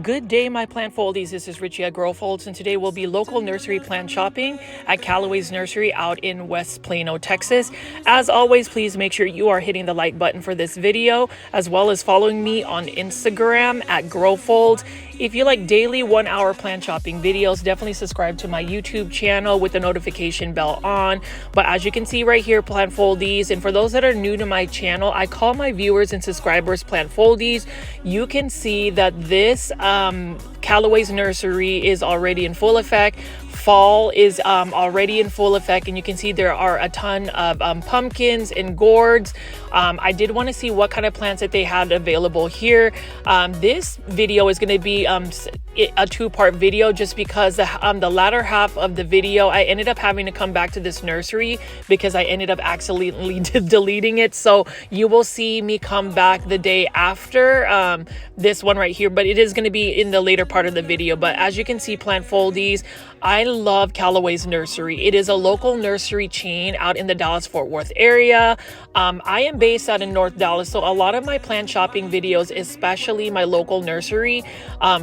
Good day, my plant foldies. This is Richie at Grow Folds, and today we'll be local nursery plant shopping at Callaway's nursery out in West Plano, Texas. As always, please make sure you are hitting the like button for this video, as well as following me on Instagram at Grow Folds. If you like daily 1 hour plant shopping videos, definitely subscribe to my YouTube channel with the notification bell on. But as you can see right here, plant foldies, and for those that are new to my channel, I call my viewers and subscribers plant foldies. You can see that this Callaway's nursery is already in full effect. Fall is already in full effect, and you can see there are a ton of pumpkins and gourds. I did want to see what kind of plants that they had available here. This video is going to be a two-part video, just because the latter half of the video I ended up having to come back to this nursery because I ended up accidentally deleting it. So you will see me come back the day after this one right here, but it is going to be in the later part of the video. But as you can see, plant foldies, I love Callaway's nursery. It is a local nursery chain out in the Dallas-Fort Worth area. I am based out in North Dallas, so a lot of my plant shopping videos, especially my local nursery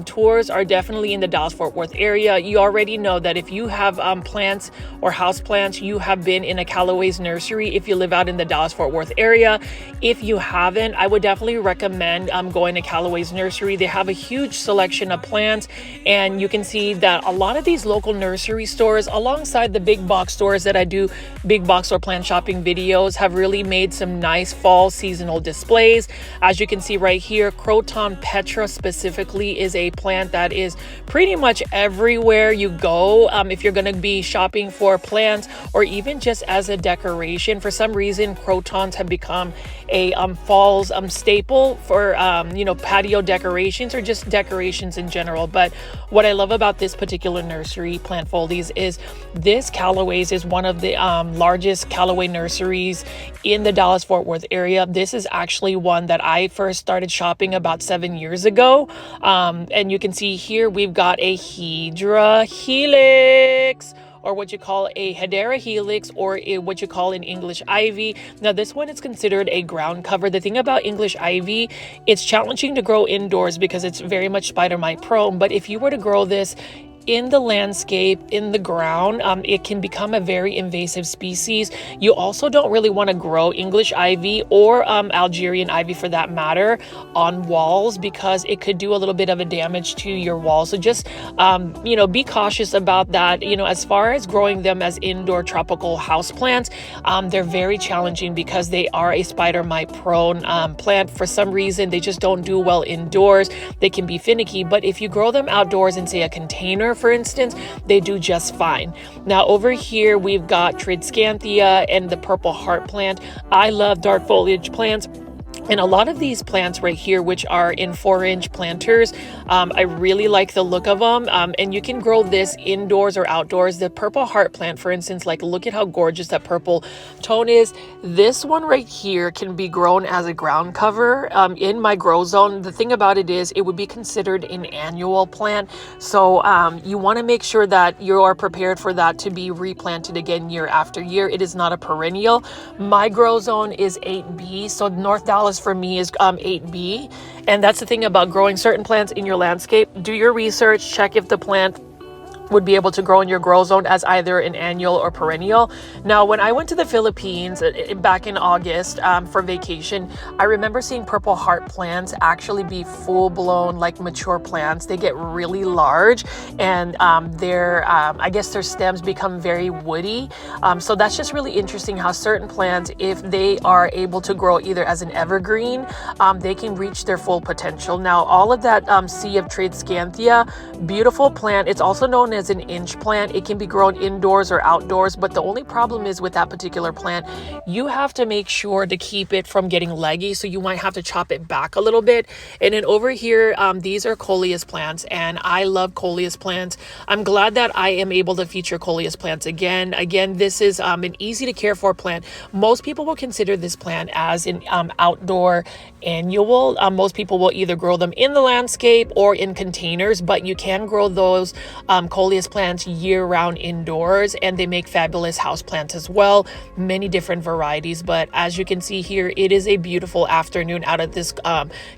tours, are definitely in the Dallas-Fort Worth area. You already know that if you have plants or house plants, you have been in a Callaway's nursery if you live out in the Dallas-Fort Worth area. If you haven't, I would definitely recommend going to Callaway's nursery. They have a huge selection of plants, and you can see that a lot of these local nursery stores, alongside the big box stores that I do big box or plant shopping videos, have really made some nice fall seasonal displays. As you can see right here, Croton Petra specifically is a plant that is pretty much everywhere you go. If you're going to be shopping for plants or even just as a decoration, for some reason Crotons have become a fall's staple for patio decorations or just decorations in general. But what I love about this particular nursery, plant foldies, is this Callaway's is one of the largest Callaway nurseries in the Dallas-Fort Worth area. This is actually one that I first started shopping about 7 years ago. And you can see here we've got a Hedera helix, or what you call a Hedera helix, or what you call in English ivy. Now this one is considered a ground cover. The thing about English ivy, it's challenging to grow indoors because it's very much spider mite prone. But if you were to grow this in the landscape, in the ground, it can become a very invasive species. You also don't really want to grow English ivy or Algerian ivy for that matter on walls, because it could do a little bit of a damage to your walls. So just be cautious about that. As far as growing them as indoor tropical house plants, they're very challenging because they are a spider mite prone plant. For some reason, they just don't do well indoors. They can be finicky, but if you grow them outdoors in, say, a container, for instance, they do just fine. Now over here we've got Triscanthia and the purple heart plant. I love dark foliage plants. And a lot of these plants right here, which are in 4-inch planters, I really like the look of them. And you can grow this indoors or outdoors. The purple heart plant, for instance, like look at how gorgeous that purple tone is. This one right here can be grown as a ground cover in my grow zone. The thing about it is it would be considered an annual plant. So you want to make sure that you are prepared for that to be replanted again year after year. It is not a perennial. My grow zone is 8B. So North Dallas for me is 8B. And that's the thing about growing certain plants in your landscape. Do your research, check if the plant would be able to grow in your grow zone as either an annual or perennial. Now, when I went to the Philippines back in August for vacation, I remember seeing purple heart plants actually be full-blown, like mature plants. They get really large, and I guess their stems become very woody. So that's just really interesting how certain plants, if they are able to grow either as an evergreen, they can reach their full potential. Now, all of that sea of Triscanthia, beautiful plant. It's also known as an inch plant. It can be grown indoors or outdoors, but the only problem is with that particular plant, you have to make sure to keep it from getting leggy, so you might have to chop it back a little bit. And then over here, these are coleus plants, and I love coleus plants. I'm glad that I am able to feature coleus plants again. This is an easy to care for plant. Most people will consider this plant as an outdoor annual. Most people will either grow them in the landscape or in containers, but you can grow those coleus coleus plants year-round indoors, and they make fabulous house plants as well. Many different varieties, but as you can see here, it is a beautiful afternoon out at this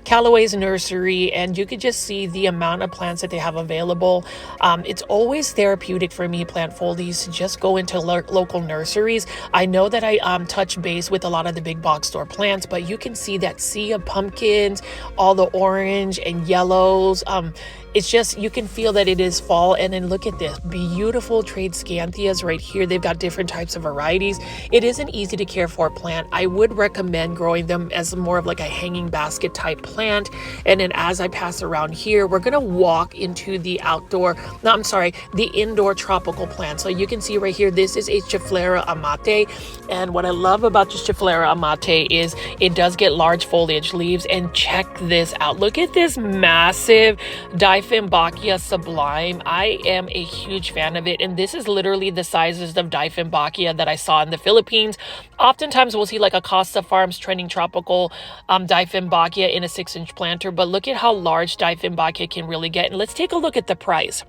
Callaway's nursery, and you could just see the amount of plants that they have available. It's always therapeutic for me, plant foldies, to just go into local nurseries. I know that I touch base with a lot of the big box store plants, but you can see that sea of pumpkins, all the orange and yellows. It's just, you can feel that it is fall. And then look at this beautiful trade scantheas right here. They've got different types of varieties. It is an easy to care for plant. I would recommend growing them as more of like a hanging basket type plant. And then as I pass around here, we're going to walk into the the indoor tropical plant. So you can see right here, this is a Chiflera amate. And what I love about this Chiflera amate is it does get large foliage leaves. And check this out. Look at this massive Dieffenbachia sublime. I am a huge fan of it, and this is literally the sizes of Dieffenbachia that I saw in the Philippines. Oftentimes we'll see like a Costa Farms trending tropical Dieffenbachia in a 6-inch planter, but look at how large Dieffenbachia can really get. And let's take a look at the price.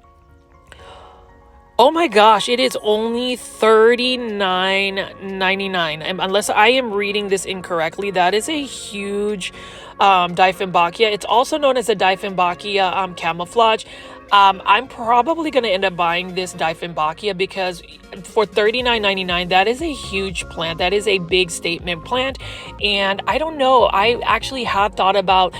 Oh my gosh, it is only $39.99. Unless I am reading this incorrectly, that is a huge Dieffenbachia. It's also known as a Dieffenbachia camouflage. I'm probably going to end up buying this Dieffenbachia because for $39.99, that is a huge plant. That is a big statement plant. And I don't know, I actually have thought about,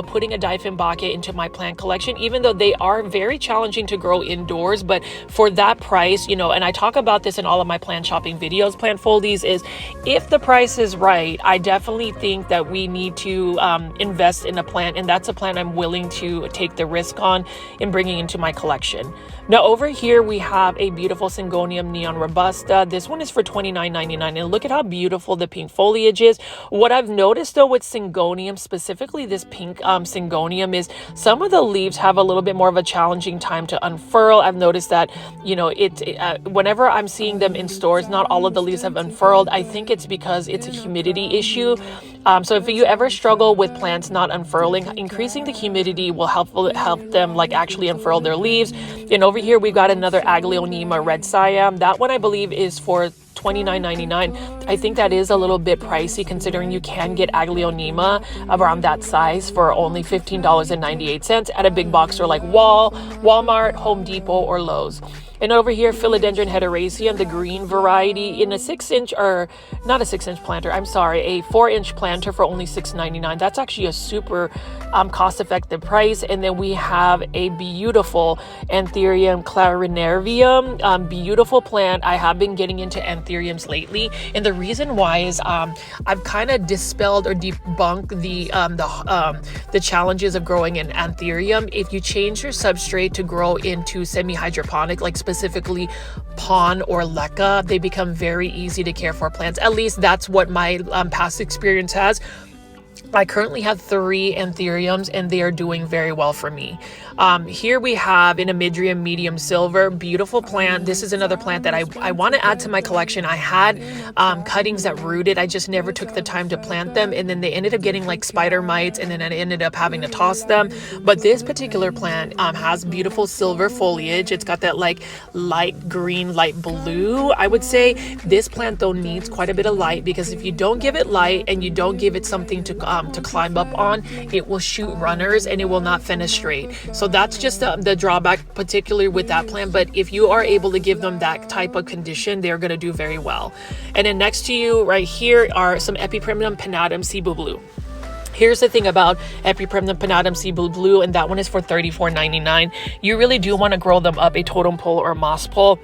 putting a Dieffenbachia into my plant collection, even though they are very challenging to grow indoors. But for that price, and I talk about this in all of my plant shopping videos, plant foldies, is if the price is right, I definitely think that we need to invest in a plant. And that's a plant I'm willing to take the risk on in bringing into my collection. Now over here we have a beautiful Syngonium neon robusta. This one is for $29.99, and look at how beautiful the pink foliage is. What I've noticed though with Syngonium, specifically this pink Syngonium, is some of the leaves have a little bit more of a challenging time to unfurl. I've noticed that whenever I'm seeing them in stores, not all of the leaves have unfurled. I think it's because it's a humidity issue. So if you ever struggle with plants not unfurling, increasing the humidity will help them like actually unfurl their leaves. And over here we've got another Aglaonema red siam. That one I believe is for $29.99. I think that is a little bit pricey considering you can get Aglaonema around that size for only $15.98 at a big box store like Walmart, Home Depot, or Lowe's. And over here, Philodendron hederaceum, the green variety, in a 6-inch, or not a 6-inch planter, I'm sorry, a 4-inch planter for only $6.99. That's actually a super cost-effective price. And then we have a beautiful Anthurium clarinervium, beautiful plant. I have been getting into anthuriums lately, and the reason why is I've kind of dispelled or debunked the challenges of growing an anthurium. If you change your substrate to grow into semi-hydroponic, like specifically pon or leca, they become very easy to care for plants. At least that's what my past experience has. I currently have 3 anthuriums and they are doing very well for me. Here we have an Amidrium medium silver, beautiful plant. This is another plant that I want to add to my collection. I had cuttings that rooted. I just never took the time to plant them, and then they ended up getting like spider mites, and then I ended up having to toss them. But this particular plant has beautiful silver foliage. It's got that like light green, light blue, I would say. This plant though needs quite a bit of light, because if you don't give it light and you don't give it something to climb up on, it will shoot runners and it will not fenestrate. So that's just the drawback, particularly with that plant. But if you are able to give them that type of condition, they're going to do very well. And then next to you right here are some Epipremnum pinnatum Cebu Blue. Here's the thing about Epipremnum pinnatum Cebu Blue, and that one is for $34.99. You really do want to grow them up a totem pole or moss pole.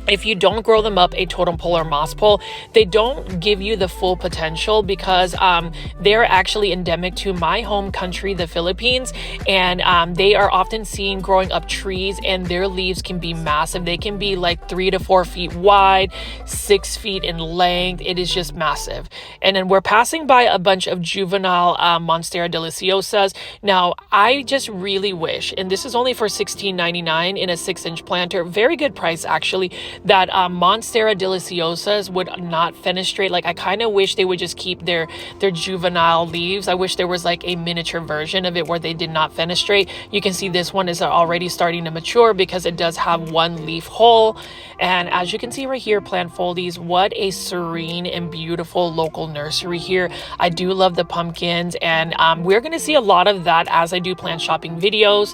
If you don't grow them up a totem pole or moss pole, they don't give you the full potential, because they're actually endemic to my home country, the Philippines, and they are often seen growing up trees, and their leaves can be massive. They can be like 3 to 4 feet wide, 6 feet in length. It is just massive. And then we're passing by a bunch of juvenile Monstera deliciosas. Now, I just really wish, and this is only for $16.99 in a 6-inch planter, very good price actually. that Monstera deliciosas would not fenestrate. Like I kind of wish they would just keep their juvenile leaves. I wish there was like a miniature version of it where they did not fenestrate. You can see this one is already starting to mature because it does have one leaf hole. And as you can see right here, plant foldies, what a serene and beautiful local nursery here. I do love the pumpkins, and we're going to see a lot of that as I do plant shopping videos.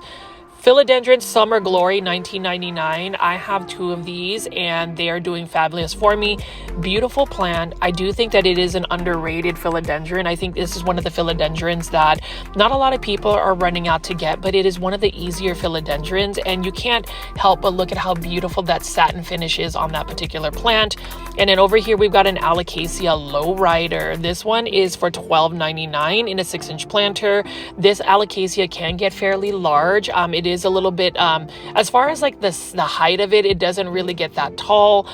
Philodendron Summer Glory, $19.99. I have 2 of these and they are doing fabulous for me. Beautiful plant. I do think that it is an underrated philodendron. I think this is one of the philodendrons that not a lot of people are running out to get, but it is one of the easier philodendrons, and you can't help but look at how beautiful that satin finish is on that particular plant. And then over here we've got an Alocasia lowrider. This one is for $12.99 in a 6-inch planter. This Alocasia can get fairly large. It is a little bit as far as like the height of it, it doesn't really get that tall.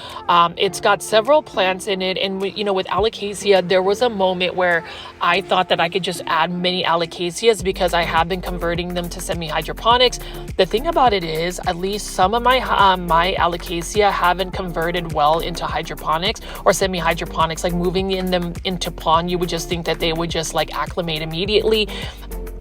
It's got several plants in it, and you know, with Alocasia there was a moment where I thought that I could just add many Alocasias because I have been converting them to semi-hydroponics. The thing about it is, at least some of my my Alocasia haven't converted well into hydroponics or semi-hydroponics. Like moving them into pond, you would just think that they would just like acclimate immediately.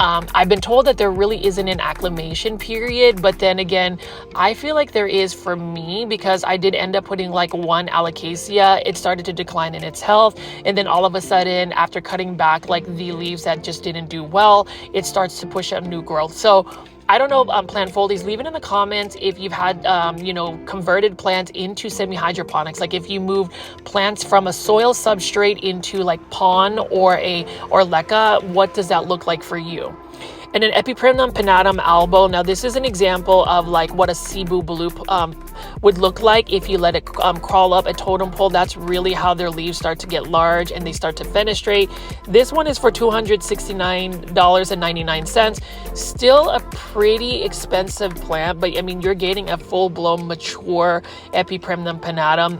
I've been told that there really isn't an acclimation period, but then again, I feel like there is for me, because I did end up putting like one Alocasia. It started to decline in its health, and then all of a sudden, after cutting back like the leaves that just didn't do well, it starts to push up new growth. So I don't know, plant foldies, leave it in the comments if you've had, you know, converted plants into semi-hydroponics. Like if you moved plants from a soil substrate into like pond or leca, what does that look like for you? And an Epiprimnum pinnatum albo. Now this is an example of like what a Cebu blue would look like if you let it crawl up a totem pole. That's really how their leaves start to get large and they start to fenestrate. This one is for $269.99. Still a pretty expensive plant, but I mean, you're getting a full-blown mature Epiprimnum pinnatum.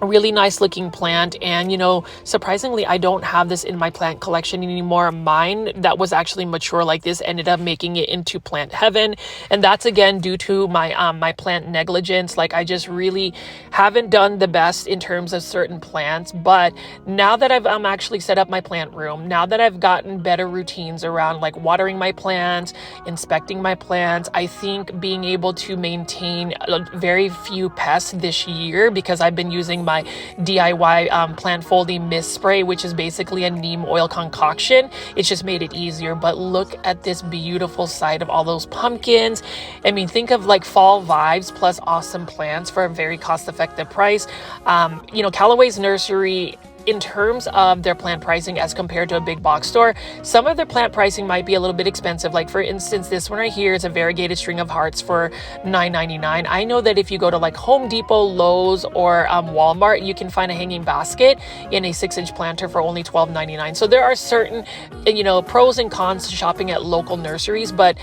A really nice looking plant, and you know, surprisingly, I don't have this in my plant collection anymore. Mine that was actually mature like this ended up making it into plant heaven, and that's again due to my my plant negligence. Like I just really haven't done the best in terms of certain plants. But now that I've actually set up my plant room, now that I've gotten better routines around like watering my plants, inspecting my plants, I think being able to maintain very few pests this year, because I've been using my DIY plant folding mist spray, which is basically a neem oil concoction. It's just made it easier. But look at this beautiful sight of all those pumpkins. I mean, think of like fall vibes plus awesome plants for a very cost-effective price. You know, Callaway's nursery, in terms of their plant pricing as compared to a big box store, some of their plant pricing might be a little bit expensive. Like for instance, this one right here is a variegated string of hearts for $9.99. I know that if you go to like Home Depot, Lowe's, or Walmart, you can find a hanging basket in a 6-inch planter for only $12.99. So there are certain, you know, pros and cons to shopping at local nurseries. But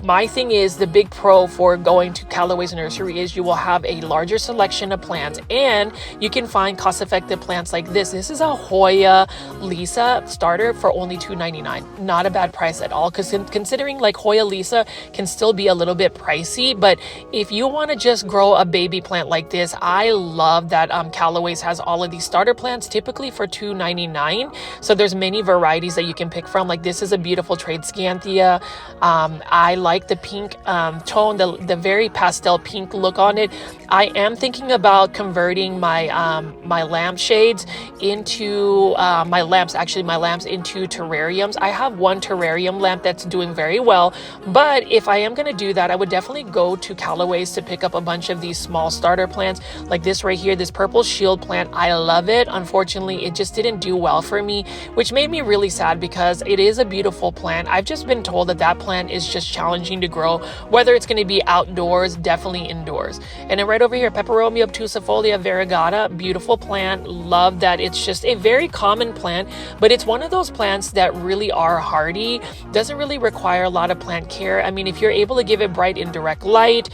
my thing is, the big pro for going to Callaway's nursery is you will have a larger selection of plants, and you can find cost-effective plants like this. This is a Hoya Lisa starter for only $2.99. Not a bad price at all, because considering like Hoya Lisa can still be a little bit pricey, but if you want to just grow a baby plant like this, I love that Callaway's has all of these starter plants typically for $2.99. So there's many varieties that you can pick from. Like this is a beautiful Tradescanthia. I like the pink tone, the very pastel pink look on it. I am thinking about converting my my lampshades into my lamps into terrariums. I have one terrarium lamp that's doing very well, but if I am going to do that, I would definitely go to Callaway's to pick up a bunch of these small starter plants like this right here, this purple shield plant. I love it. Unfortunately, it just didn't do well for me, which made me really sad because it is a beautiful plant. I've just been told that that plant is just challenging to grow, whether it's going to be outdoors, definitely indoors. And then right over here, Peperomia obtusifolia variegata, beautiful plant. Love that it's just a very common plant, but it's one of those plants that really are hardy, doesn't really require a lot of plant care. I mean, if you're able to give it bright indirect light,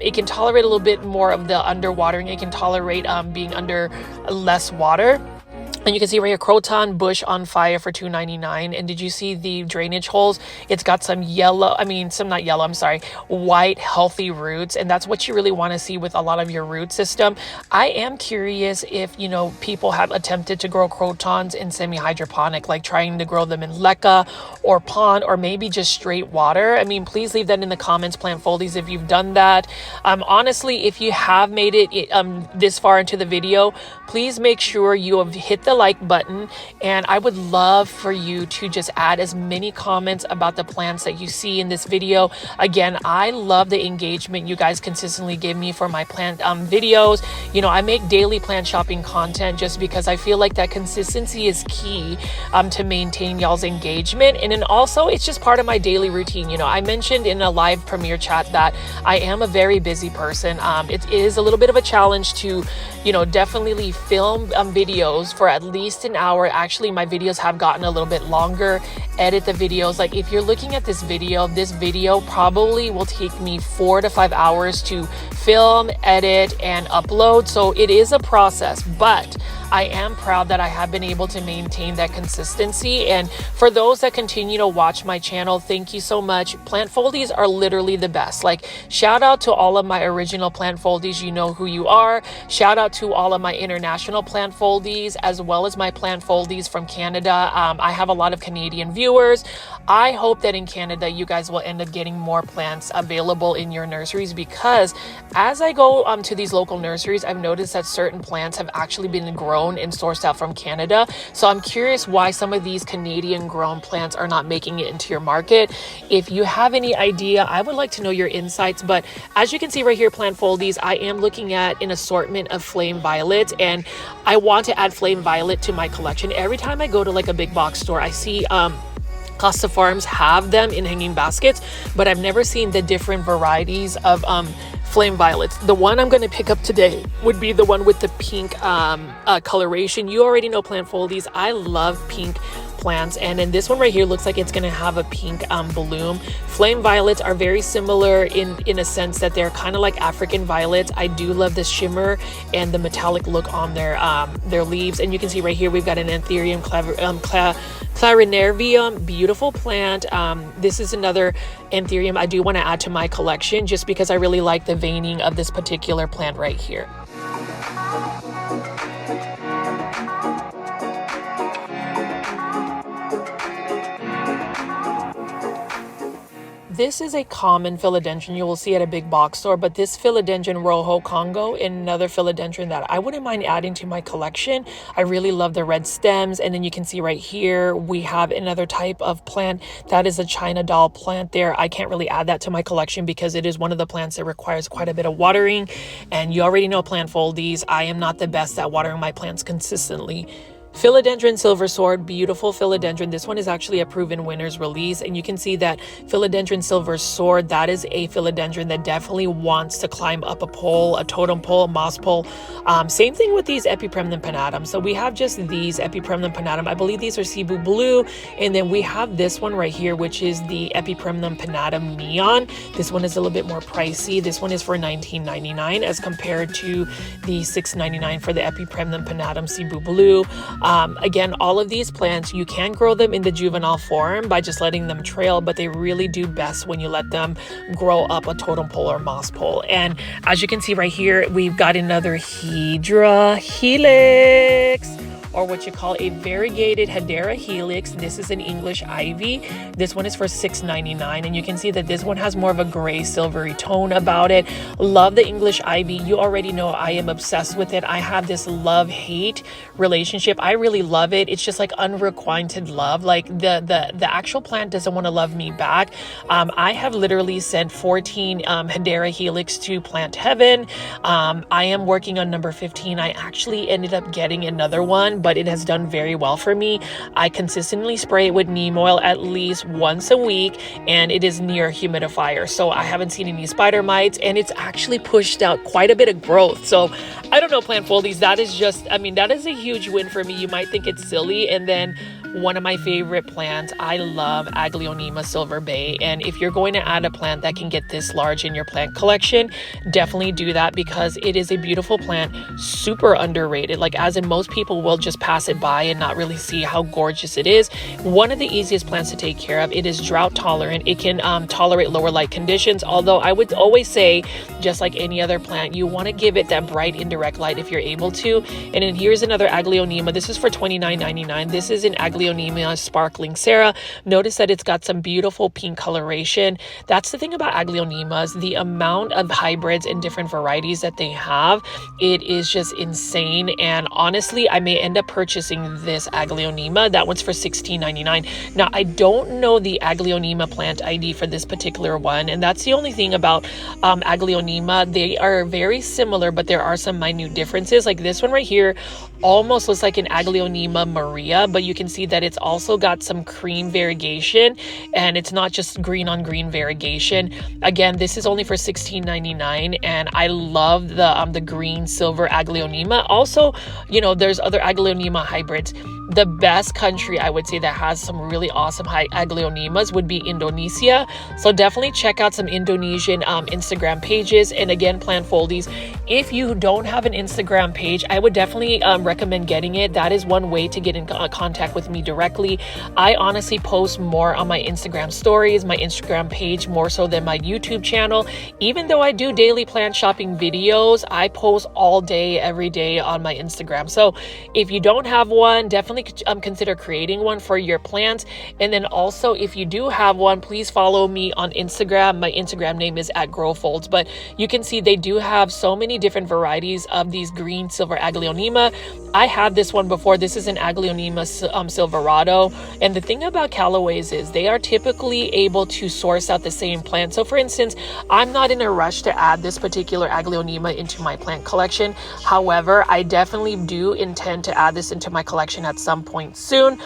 it can tolerate a little bit more of the underwatering. It can tolerate being under less water. And you can see right here, Croton bush on fire for $2.99. And did you see the drainage holes? It's got some yellow, some not yellow, I'm sorry, white healthy roots. And that's what you really want to see with a lot of your root system. I am curious if, people have attempted to grow Crotons in semi-hydroponic, like trying to grow them in leca or pond, or maybe just straight water. Please leave that in the comments, plant foldies, if you've done that. Honestly, if you have made it this far into the video, please make sure you have hit the like button, and I would love for you to just add as many comments about the plants that you see in this video. Again, I love the engagement you guys consistently give me for my plant videos. I make daily plant shopping content just because I feel like that consistency is key to maintain y'all's engagement. And then also it's just part of my daily routine. I mentioned in a live premiere chat that I am a very busy person. It is a little bit of a challenge to definitely film videos for at least an hour. Actually, my videos have gotten a little bit longer. Edit the videos. Like if you're looking at this video probably will take me 4 to 5 hours to film, edit, and upload. So it is a process, but I am proud that I have been able to maintain that consistency. And for those that continue to watch my channel, thank you so much. Plant foldies are literally the best. Like, shout out to all of my original plant foldies. You know who you are. Shout out to all of my international plant foldies, as well as my plant foldies from Canada. I have a lot of Canadian viewers. I hope that in Canada, you guys will end up getting more plants available in your nurseries, because as I go to these local nurseries, I've noticed that certain plants have actually been grown and sourced out from Canada. So I'm curious why some of these Canadian grown plants are not making it into your market. If you have any idea, I would like to know your insights. But as you can see right here, plant foldies, I am looking at an assortment of flame violets, and I want to add flame violet to my collection. Every time I go to like a big box store, I see Costa Farms have them in hanging baskets, but I've never seen the different varieties of flame violets. The one I'm going to pick up today would be the one with the pink coloration. You already know, plant foldies, I love pink plants, and then this one right here looks like it's going to have a pink bloom. Flame violets are very similar in a sense that they're kind of like African violets. I do love the shimmer and the metallic look on their leaves. And you can see right here we've got an Anthurium clarinervium, beautiful plant. This is another Anthurium I do want to add to my collection just because I really like the veining of this particular plant right here. This is a common philodendron you will see at a big box store, but this Philodendron Rojo Congo, another philodendron that I wouldn't mind adding to my collection. I really love the red stems. And then you can see right here, we have another type of plant that is a China doll plant there. I can't really add that to my collection because it is one of the plants that requires quite a bit of watering. And you already know, plant foldies, I am not the best at watering my plants consistently. Philodendron Silver Sword, beautiful philodendron. This one is actually a proven winner's release, and you can see that Philodendron Silver Sword, that is a philodendron that definitely wants to climb up a pole, a totem pole, a moss pole. Same thing with these Epipremnum pinnatum. So we have just these Epipremnum pinnatum. I believe these are Cebu Blue, and then we have this one right here, which is the Epipremnum pinnatum Neon. This one is a little bit more pricey. This one is for $19.99 as compared to the $6.99 for the Epipremnum pinnatum Cebu Blue. Again, all of these plants, you can grow them in the juvenile form by just letting them trail, but they really do best when you let them grow up a totem pole or moss pole. And as you can see right here, we've got another Hydra Helix, or what you call a variegated Hedera helix. This is an English ivy. This one is for $6.99, and you can see that this one has more of a gray silvery tone about it. Love the English ivy. You already know I am obsessed with it. I have this love-hate relationship. I really love it. It's just like unrequited love. Like the actual plant doesn't want to love me back. I have literally sent 14 Hedera helix to Plant Heaven. I am working on number 15. I actually ended up getting another one, but it has done very well for me. I consistently spray it with neem oil at least once a week, and it is near humidifier. So I haven't seen any spider mites, and it's actually pushed out quite a bit of growth. So I don't know, plant foldies, that is just, I mean, that is a huge win for me. You might think it's silly, and then one of my favorite plants. I love Aglaonema Silver Bay, and if you're going to add a plant that can get this large in your plant collection, definitely do that because it is a beautiful plant, super underrated. Like, as in, most people will just pass it by and not really see how gorgeous it is. One of the easiest plants to take care of. It is drought tolerant. It can tolerate lower light conditions, although I would always say, just like any other plant, you want to give it that bright indirect light if you're able to. And then here's another Aglaonema. This is for $29.99. This is an Aglaonema Sparkling Sarah. Notice that it's got some beautiful pink coloration. That's the thing about Aglaonemas, the amount of hybrids and different varieties that they have, it is just insane. And honestly, I may end up purchasing this Aglaonema. That one's for $16.99. Now, I don't know the Aglaonema plant ID for this particular one, and that's the only thing about Aglaonema. They are very similar, but there are some minute differences. Like this one right here almost looks like an Aglaonema Maria, but you can see that it's also got some cream variegation, and it's not just green on green variegation. Again, this is only for $16.99, and I love the green silver Aglaonema. Also, you know, there's other Aglaonema hybrids. The best country I would say that has some really awesome high Aglaonemas would be Indonesia. So definitely check out some Indonesian Instagram pages. And again, Plant Foldies, if you don't have an Instagram page, I would definitely recommend getting it. That is one way to get in contact with me directly. I honestly post more on my Instagram stories, my Instagram page, more so than my YouTube channel. Even though I do daily plant shopping videos, I post all day, every day on my Instagram. So if you don't have one, definitely consider creating one for your plants. And then also, if you do have one, please follow me on Instagram. My Instagram name is @growfolds, but you can see they do have so many different varieties of these green silver Aglaonema. I had this one before. This is an Aglaonema Silverado. And the thing about Callaways is they are typically able to source out the same plant. So for instance, I'm not in a rush to add this particular Aglaonema into my plant collection. However, I definitely do intend to add this into my collection at some point soon.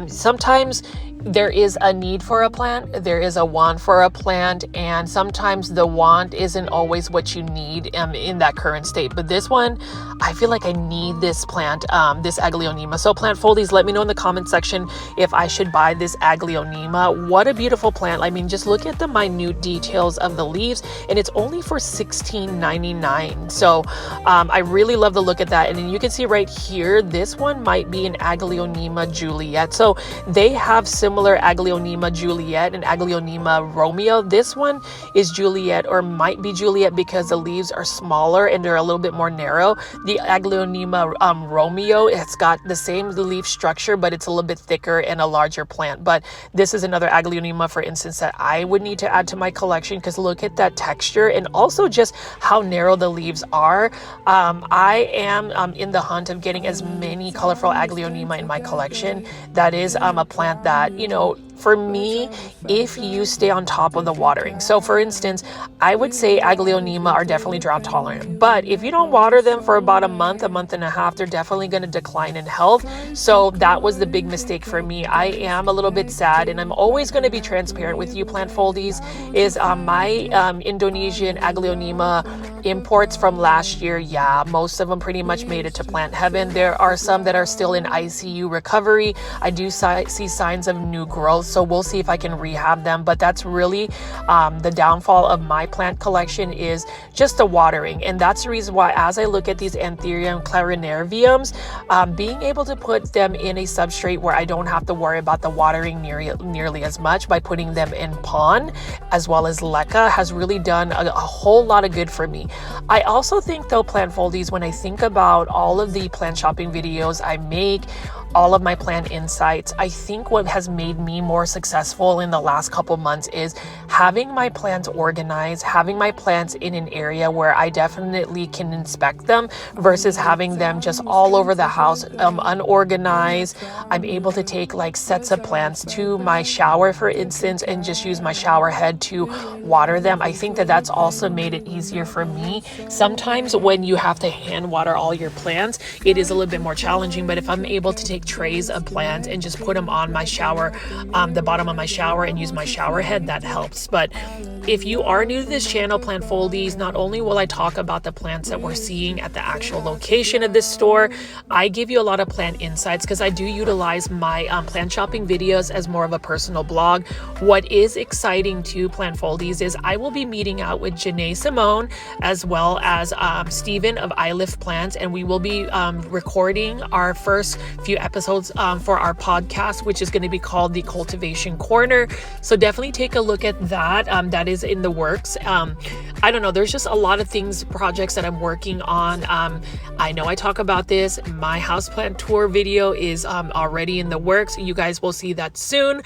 Sometimes there is a need for a plant, there is a want for a plant, and sometimes the want isn't always what you need in that current state. But this one, I feel like I need this plant, this Aglaonema. So Plant Foldies, let me know in the comment section if I should buy this Aglaonema. What a beautiful plant. I mean, just look at the minute details of the leaves, and it's only for $16.99. So I really love the look at that. And then you can see right here, this one might be an Aglaonema Juliet. So they have similar Aglaonema Juliet and Aglaonema Romeo. This one is Juliet, or might be Juliet, because the leaves are smaller and they're a little bit more narrow. The Aglaonema Romeo, it's got the same leaf structure, but it's a little bit thicker and a larger plant. But this is another Aglaonema, for instance, that I would need to add to my collection, because look at that texture and also just how narrow the leaves are. I am in the hunt of getting as many colorful Aglaonema in my collection. That is a plant that, you know, for me, if you stay on top of the watering. So for instance, I would say Aglaonema are definitely drought tolerant, but if you don't water them for about a month and a half, they're definitely going to decline in health. So that was the big mistake for me. I am a little bit sad, and I'm always going to be transparent with you, Plant Foldies, is my Indonesian Aglaonema imports from last year. Yeah, most of them pretty much made it to plant heaven. There are some that are still in ICU recovery. I do see signs of new growth, so we'll see if I can rehab them. But that's really the downfall of my plant collection, is just the watering. And that's the reason why, as I look at these Anthurium clarinerviums, being able to put them in a substrate where I don't have to worry about the watering nearly as much by putting them in pond as well as leca has really done a whole lot of good for me. I also think, though, Plant Foldies, when I think about all of the plant shopping videos I make, all of my plant insights, I think what has made me more successful in the last couple months is having my plants organized, having my plants in an area where I definitely can inspect them, versus having them just all over the house, unorganized. I'm able to take like sets of plants to my shower, for instance, and just use my shower head to water them. I think that that's also made it easier for me. Sometimes when you have to hand water all your plants, it is a little bit more challenging, but if I'm able to take trays of plants and just put them on my shower, the bottom of my shower, and use my shower head, that helps. plants. But if you are new to this channel, Plant Foldies, not only will I talk about the plants that we're seeing at the actual location of this store, I give you a lot of plant insights because I do utilize my plant shopping videos as more of a personal blog. What is exciting to Plant Foldies is I will be meeting out with Janae Simone as well as Stephen of I Lift Plants, and we will be recording our first few episodes for our podcast, which is going to be called the Cultivation Corner. So definitely take a look at that. That is in the works. I don't know, there's just a lot of things, projects that I'm working on. I know I talk about this. My houseplant tour video is already in the works. You guys will see that soon.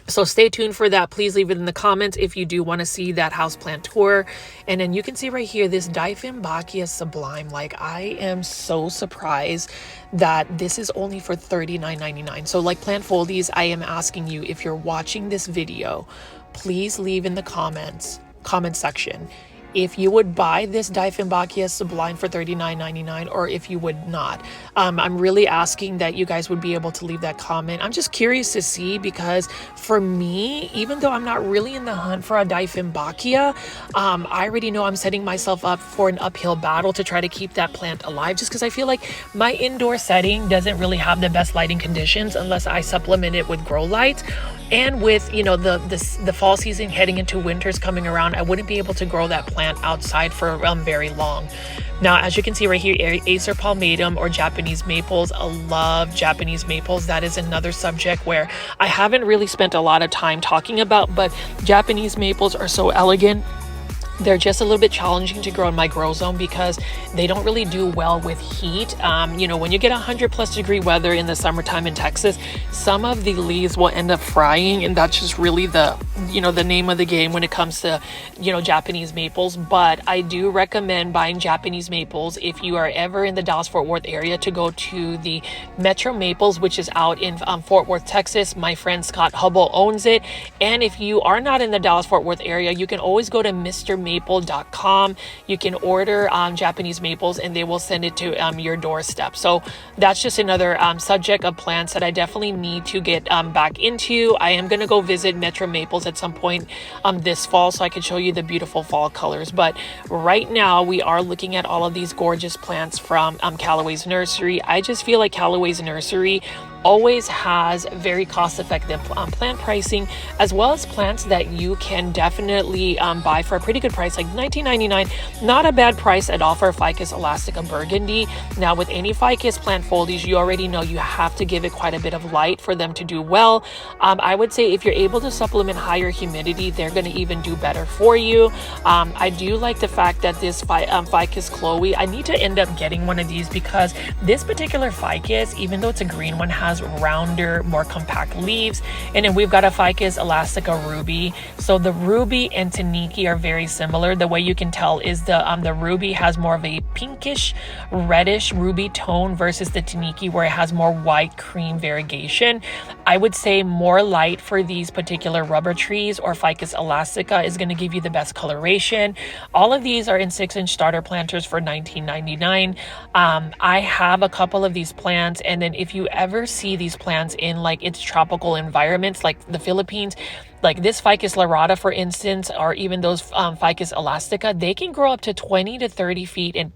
So stay tuned for that. Please leave it in the comments if you do want to see that houseplant tour. And then you can see right here, this Dieffenbachia Sublime. Like, I am so surprised that this is only for $39.99. So like Plant Foldies, I am asking you, if you're watching this video, please leave in the comment section if you would buy this Dieffenbachia Sublime for $39.99 or if you would not. I'm really asking that you guys would be able to leave that comment. I'm just curious to see, because for me, even though I'm not really in the hunt for a Dieffenbachia, I already know I'm setting myself up for an uphill battle to try to keep that plant alive, just because I feel like my indoor setting doesn't really have the best lighting conditions unless I supplement it with grow lights. And with, you know, the fall season heading into winters coming around, I wouldn't be able to grow that plant outside for very long. Now, as you can see right here, Acer palmatum or Japanese maples. I love Japanese maples. That is another subject where I haven't really spent a lot of time talking about, but Japanese maples are so elegant. They're just a little bit challenging to grow in my grow zone because they don't really do well with heat. You know, when you get 100+ degree weather in the summertime in Texas, some of the leaves will end up frying, and that's just really the name of the game when it comes to, Japanese maples. But I do recommend buying Japanese maples if you are ever in the Dallas-Fort Worth area, to go to the Metro Maples, which is out in Fort Worth, Texas. My friend Scott Hubble owns it. And if you are not in the Dallas-Fort Worth area, you can always go to MrMaple.com. You can order Japanese maples and they will send it to your doorstep. So that's just another subject of plants that I definitely need to get back into. I am going to go visit Metro Maples at some point this fall so I can show you the beautiful fall colors. But right now we are looking at all of these gorgeous plants from Callaway's Nursery. I just feel like Callaway's Nursery always has very cost-effective plant pricing, as well as plants that you can definitely buy for a pretty good price, like $19.99. Not a bad price at all for a Ficus elastica burgundy. Now, with any Ficus Plant Foldies, you already know you have to give it quite a bit of light for them to do well. I would say if you're able to supplement higher humidity, they're going to even do better for you. I do like the fact that this Ficus Chloe, I need to end up getting one of these because this particular Ficus, even though it's a green one, has rounder, more compact leaves. And then we've got a Ficus elastica ruby. So the ruby and Taniki are very similar. The way you can tell is the ruby has more of a pinkish reddish ruby tone versus the Taniki, where it has more white cream variegation. I would say more light for these particular rubber trees or Ficus elastica is going to give you the best coloration. All of these are in 6-inch starter planters for $19.99. I have a couple of these plants, and then if you ever see these plants in like its tropical environments like the Philippines, like this Ficus lyrata, for instance, or even those Ficus elastica, they can grow up to 20 to 30 feet and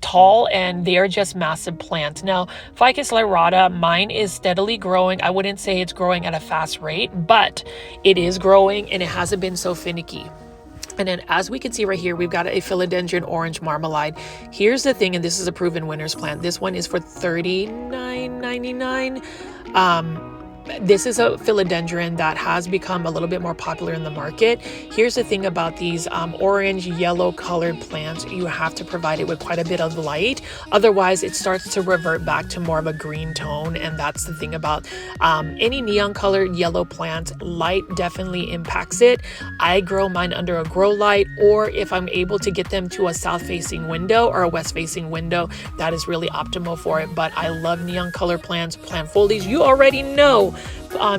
tall, and they are just massive plants. Now, Ficus lyrata, mine is steadily growing. I wouldn't say it's growing at a fast rate, but it is growing and it hasn't been so finicky. And then as we can see right here, we've got a Philodendron orange marmalade. Here's the thing, and this is a proven winner's plant. This one is for $39.99. This is a philodendron that has become a little bit more popular in the market. Here's the thing about these orange yellow colored plants: you have to provide it with quite a bit of light, otherwise it starts to revert back to more of a green tone. And that's the thing about any neon colored yellow plant. Light definitely impacts it. I grow mine under a grow light, or if I'm able to get them to a south facing window or a west facing window, that is really optimal for it. But I love neon color plants. Plant Foldies, you already know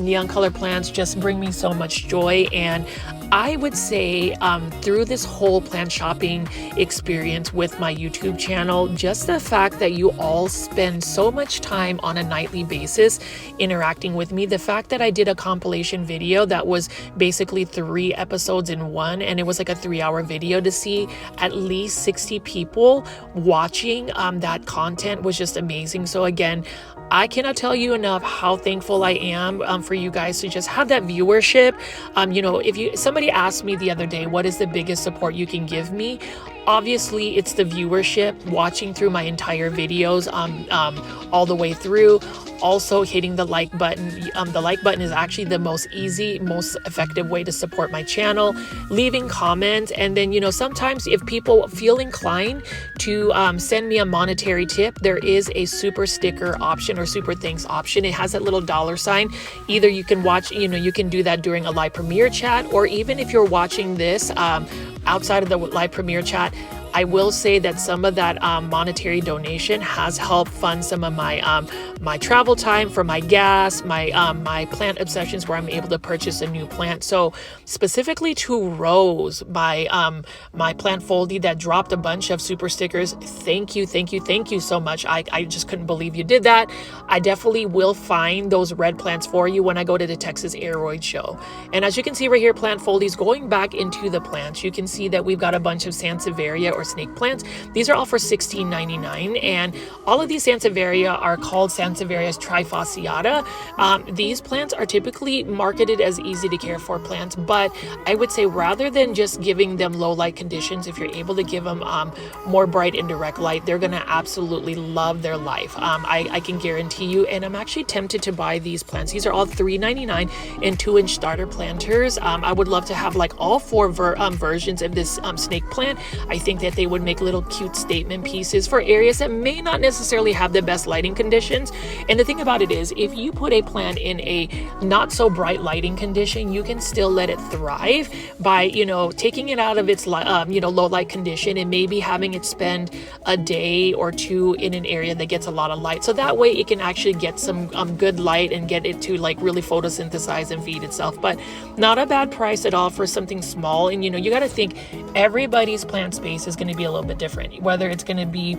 neon color plants just bring me so much joy. And I would say through this whole plant shopping experience with my YouTube channel, just the fact that you all spend so much time on a nightly basis interacting with me, the fact that I did a compilation video that was basically 3 episodes in one, and it was like a 3-hour video, to see at least 60 people watching that content was just amazing. So again, I cannot tell you enough how thankful I am for you guys to just have that viewership. You know, if somebody asked me the other day, what is the biggest support you can give me? Obviously, it's the viewership, watching through my entire videos all the way through. Also hitting the like button. The like button is actually the most easy, most effective way to support my channel. Leaving comments, and then, you know, sometimes if people feel inclined to send me a monetary tip, there is a super sticker option or super thanks option. It has that little $sign. Either you can watch, you know, you can do that during a live premiere chat, or even if you're watching this outside of the live premiere chat, I will say that some of that monetary donation has helped fund some of my my travel time for my gas, my plant obsessions, where I'm able to purchase a new plant. So specifically to Rose, my plant foldy that dropped a bunch of super stickers, thank you so much. I just couldn't believe you did that. I definitely will find those red plants for you when I go to the Texas Aeroid show. And as you can see right here, plant foldies, going back into the plants, you can see that we've got a bunch of Sansevieria or snake plants. These are all for $16.99, and all of these Sansevieria are called Sansevierias trifasciata. These plants are typically marketed as easy to care for plants, but I would say rather than just giving them low light conditions, if you're able to give them more bright and direct light, they're gonna absolutely love their life. I can guarantee you, and I'm actually tempted to buy these plants. These are all $3.99 and 2-inch starter planters. I would love to have like all 4 versions of this snake plant. I think that they would make little cute statement pieces for areas that may not necessarily have the best lighting conditions. And the thing about it is, if you put a plant in a not so bright lighting condition, you can still let it thrive by, you know, taking it out of its you know, low light condition and maybe having it spend a day or 2 in an area that gets a lot of light. So that way it can actually get some good light and get it to like really photosynthesize and feed itself. But not a bad price at all for something small. And you know, you got to think everybody's plant space is going to be a little bit different, whether it's going to be,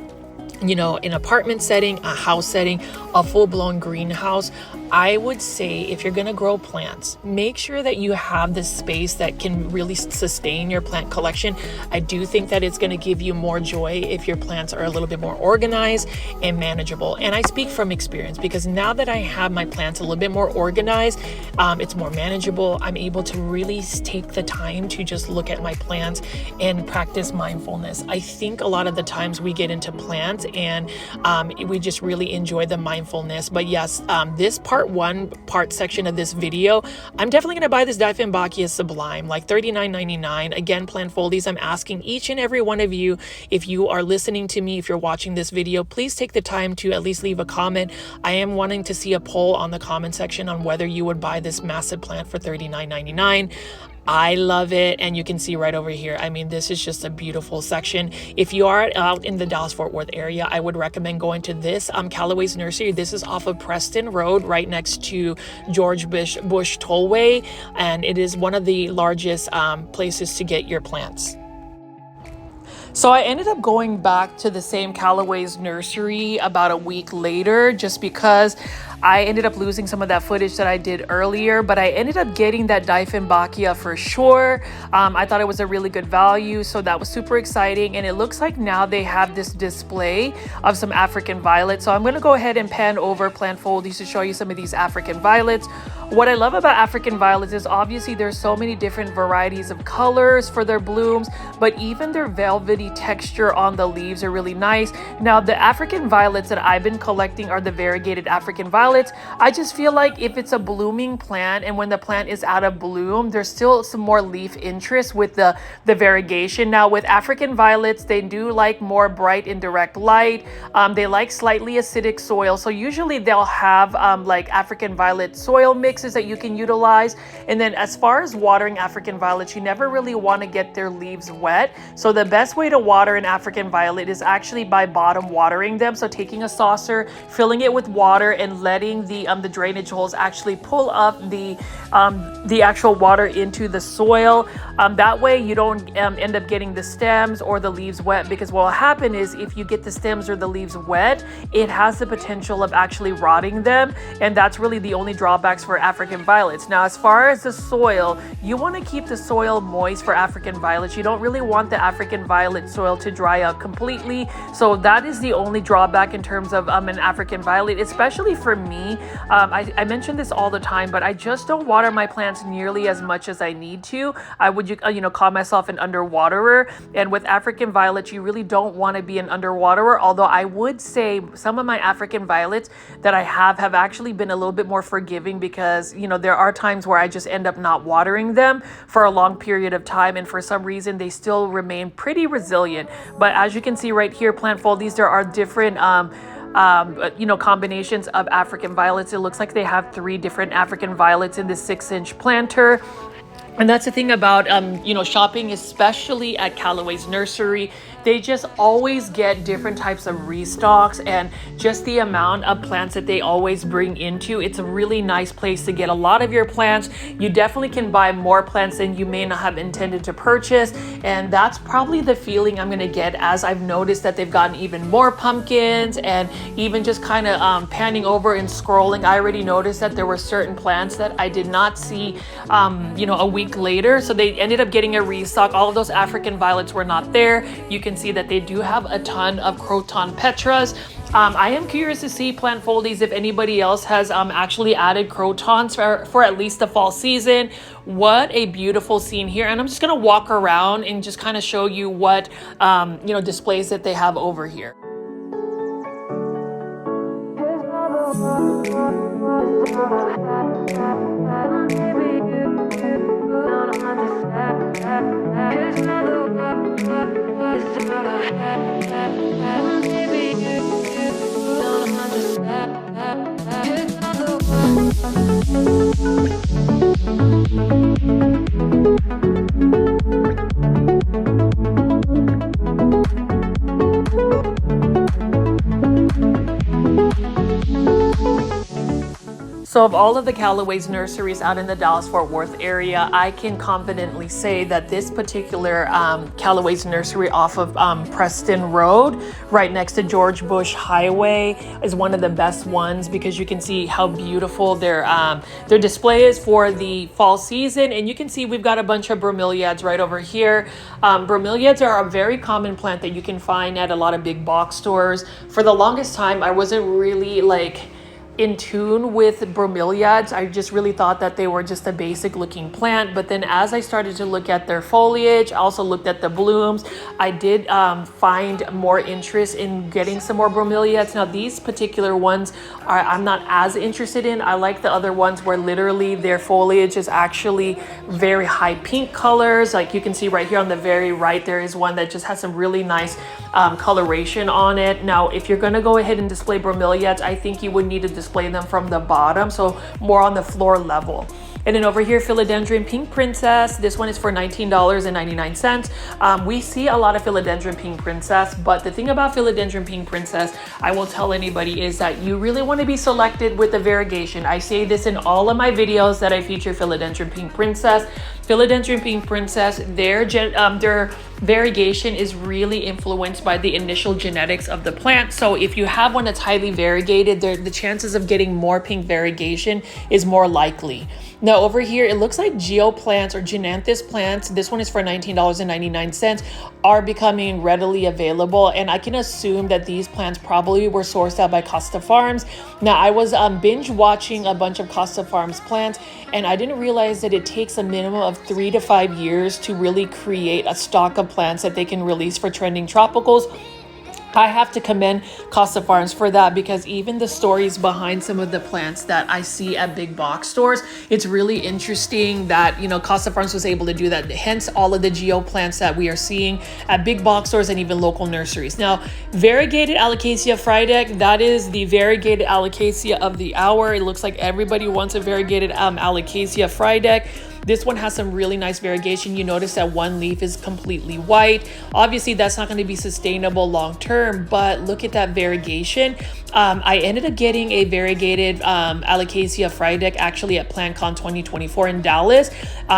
you know, an apartment setting, a house setting, a full-blown greenhouse. I would say if you're going to grow plants, make sure that you have this space that can really sustain your plant collection. I do think that it's going to give you more joy if your plants are a little bit more organized and manageable. And I speak from experience, because now that I have my plants a little bit more organized, it's more manageable. I'm able to really take the time to just look at my plants and practice mindfulness. I think a lot of the times we get into plants and we just really enjoy the mindfulness. But yes, this part section of this video, I'm definitely going to buy this Dieffenbachia Sublime, like $39.99. Again, plant foldies, I'm asking each and every one of you, if you are listening to me, if you're watching this video, please take the time to at least leave a comment. I am wanting to see a poll on the comment section on whether you would buy this massive plant for $39.99. I love it, and you can see right over here, I mean, this is just a beautiful section. If you are out in the Dallas-Fort Worth area, I would recommend going to this Callaway's Nursery. This is off of Preston Road, right next to George Bush Tollway, and it is one of the largest places to get your plants. So I ended up going back to the same Callaway's Nursery about a week later, just because I ended up losing some of that footage that I did earlier, but I ended up getting that Dieffenbachia for sure. I thought it was a really good value, so that was super exciting. And it looks like now they have this display of some African violets. So I'm going to go ahead and pan over plant foldies to show you some of these African violets. What I love about African violets is obviously there's so many different varieties of colors for their blooms, but even their velvety texture on the leaves are really nice. Now, the African violets that I've been collecting are the variegated African violets. I just feel like if it's a blooming plant and when the plant is out of bloom, there's still some more leaf interest with the variegation. Now, with African violets, they do like more bright and direct light. They like slightly acidic soil. So usually they'll have like African violet soil mixes that you can utilize. And then as far as watering African violets, you never really want to get their leaves wet. So the best way to water an African violet is actually by bottom watering them. So taking a saucer, filling it with water, and letting letting the drainage holes actually pull up the actual water into the soil. That way you don't end up getting the stems or the leaves wet, because what will happen is if you get the stems or the leaves wet, it has the potential of actually rotting them, and that's really the only drawbacks for African violets. Now, as far as the soil, you want to keep the soil moist for African violets. You don't really want the African violet soil to dry out completely, so that is the only drawback in terms of an African violet, especially for me. I mention this all the time, but I just don't water my plants nearly as much as I need to. I would call myself an underwaterer, and with African violets you really don't want to be an underwaterer, although I would say some of my African violets that I have actually been a little bit more forgiving, because there are times where I just end up not watering them for a long period of time, and for some reason they still remain pretty resilient. But as you can see right here, plant foldies, there are different combinations of African violets. It looks like they have 3 different African violets in this 6-inch planter. And that's the thing about, shopping, especially at Callaway's nursery. They just always get different types of restocks, and just the amount of plants that they always bring into, it's a really nice place to get a lot of your plants. You definitely can buy more plants than you may not have intended to purchase, and that's probably the feeling I'm going to get as I've noticed that they've gotten even more pumpkins. And even just kind of panning over and scrolling, I already noticed that there were certain plants that I did not see a week later, so they ended up getting a restock. All of those African violets were not there. You can see that they do have a ton of Croton petras. I am curious to see, plant foldies, if anybody else has actually added Crotons for at least the fall season. What a beautiful scene here. And I'm just going to walk around and just kind of show you what displays that they have over here. So of all of the Callaway's nurseries out in the Dallas-Fort Worth area, I can confidently say that this particular Callaway's nursery off of Preston Road, right next to George Bush Highway, is one of the best ones, because you can see how beautiful their display is for the fall season. And you can see we've got a bunch of bromeliads right over here. Bromeliads are a very common plant that you can find at a lot of big box stores. For the longest time, I wasn't really in tune with bromeliads. I just really thought that they were just a basic looking plant, but then as I started to look at their foliage, I also looked at the blooms, I did find more interest in getting some more bromeliads. Now these particular ones I'm not as interested in. I like the other ones where literally their foliage is actually very high pink colors. Like you can see right here on the very right, there is one that just has some really nice coloration on it. Now if you're going to go ahead and display bromeliads, I think you would need to display them from the bottom, so more on the floor level. And then over here, Philodendron Pink Princess. This one is for $19.99. We see a lot of Philodendron Pink Princess, but the thing about Philodendron Pink Princess, I will tell anybody, is that you really want to be selected with the variegation. I say this in all of my videos that I feature Philodendron Pink Princess. Philodendron Pink Princess, their variegation is really influenced by the initial genetics of the plant. So if you have one that's highly variegated, the chances of getting more pink variegation is more likely. Now over here, it looks like geoplants or genanthus plants, this one is for $19.99, are becoming readily available. And I can assume that these plants probably were sourced out by Costa Farms. Now I was binge watching a bunch of Costa Farms plants, and I didn't realize that it takes a minimum of 3 to 5 years to really create a stock of plants that they can release for trending tropicals. I have to commend Costa Farms for that, because even the stories behind some of the plants that I see at big box stores, it's really interesting that, Costa Farms was able to do that. Hence all of the geo plants that we are seeing at big box stores and even local nurseries. Now, Variegated Alocasia Frydek, that is the variegated Alocasia of the hour. It looks like everybody wants a variegated Alocasia Frydek. This one has some really nice variegation. You notice that one leaf is completely white. Obviously that's not going to be sustainable long term, but look at that variegation. I ended up getting a variegated Alocasia Friedek actually at PlantCon 2024 in Dallas.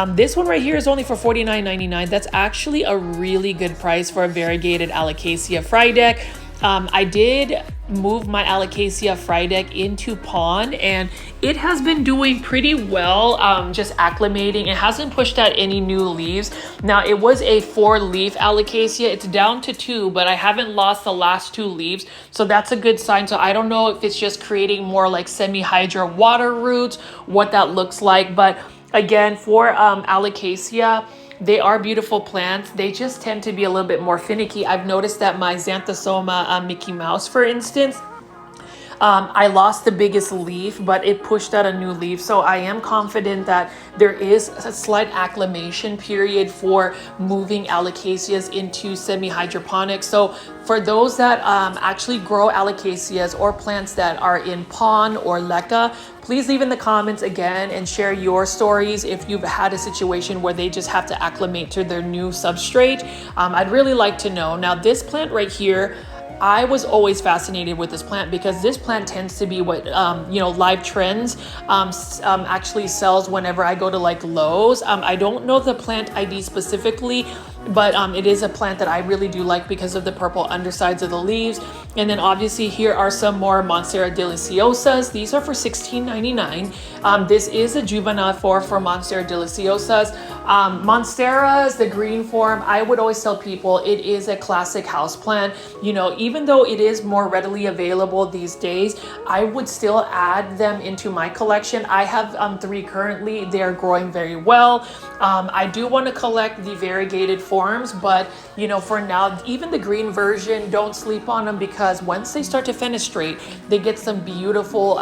This one right here is only for $49.99. That's actually a really good price for a variegated Alocasia Friedek. I did move my Alocasia Friedek into pond, and it has been doing pretty well, just acclimating. It hasn't pushed out any new leaves. Now, it was a 4-leaf Alocasia. It's down to 2, but I haven't lost the last 2 leaves, so that's a good sign. So I don't know if it's just creating more like semi-hydra water roots, what that looks like. But again, for Alocasia, they are beautiful plants. They just tend to be a little bit more finicky. I've noticed that my Xanthosoma Mickey Mouse, for instance, I lost the biggest leaf, but it pushed out a new leaf. So I am confident that there is a slight acclimation period for moving Alocasias into semi-hydroponics. So for those that actually grow Alocasias or plants that are in pond or leca, please leave in the comments again and share your stories if you've had a situation where they just have to acclimate to their new substrate. I'd really like to know. Now, this plant right here, I was always fascinated with this plant because this plant tends to be what, Live Trends actually sells whenever I go to like Lowe's. I don't know the plant ID specifically, but it is a plant that I really do like because of the purple undersides of the leaves. And then obviously here are some more Monstera deliciosas. These are for $16.99. This is a juvenile for Monstera deliciosas. Monsteras, the green form, I would always tell people it is a classic house plant. You know, even though it is more readily available these days, I would still add them into my collection. I have 3 currently. They are growing very well. I do want to collect the variegated forms, but for now, even the green version, don't sleep on them because once they start to fenestrate, they get some beautiful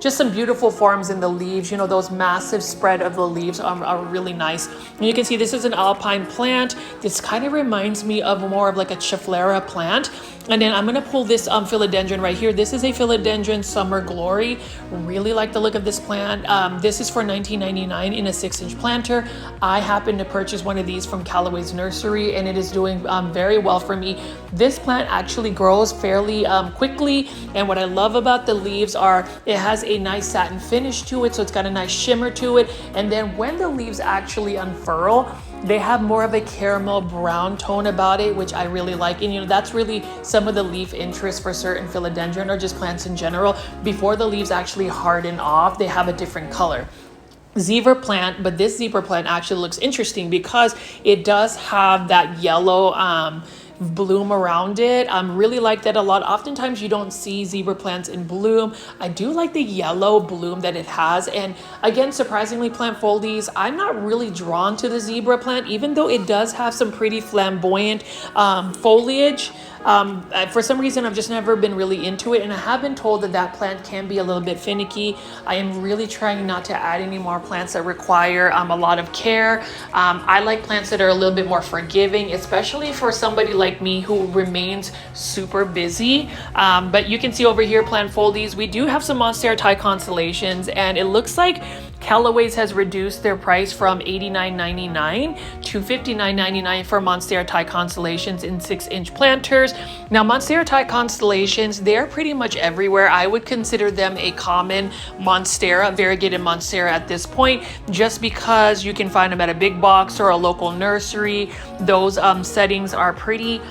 just some beautiful forms in the leaves. Those massive spread of the leaves are really nice. And you can see this is an alpine plant. This kind of reminds me of more of like a Chiflera plant. And then I'm gonna pull this Philodendron right here. This is a Philodendron Summer Glory. Really like the look of this plant. This is for $19.99 in a 6-inch planter. I happen to purchase one of these from Callaway's nursery, and it is doing very well for me. This plant actually grows fairly quickly, and what I love about the leaves are it has a nice satin finish to it, so it's got a nice shimmer to it. And then when the leaves actually unfurl, they have more of a caramel brown tone about it, which I really like. And that's really some of the leaf interest for certain philodendron or just plants in general. Before the leaves actually harden off, they have a different color. Zebra plant, but this zebra plant actually looks interesting because it does have that yellow bloom around it. Really like that a lot. Oftentimes you don't see zebra plants in bloom. I do like the yellow bloom that it has. And again, surprisingly, plant foldies, I'm not really drawn to the zebra plant, even though it does have some pretty flamboyant foliage. For some reason, I've just never been really into it, and I have been told that that plant can be a little bit finicky. I am really trying not to add any more plants that require a lot of care. I like plants that are a little bit more forgiving, especially for somebody like me who remains super busy. But you can see over here, plant foldies, we do have some Monstera Thai constellations, and it looks like Callaway's has reduced their price from $89.99 to $59.99 for Monstera Thai constellations in 6-inch planters. Now, Monstera Thai constellations, they're pretty much everywhere. I would consider them a common Monstera, variegated Monstera at this point, just because you can find them at a big box or a local nursery. Those settings are pretty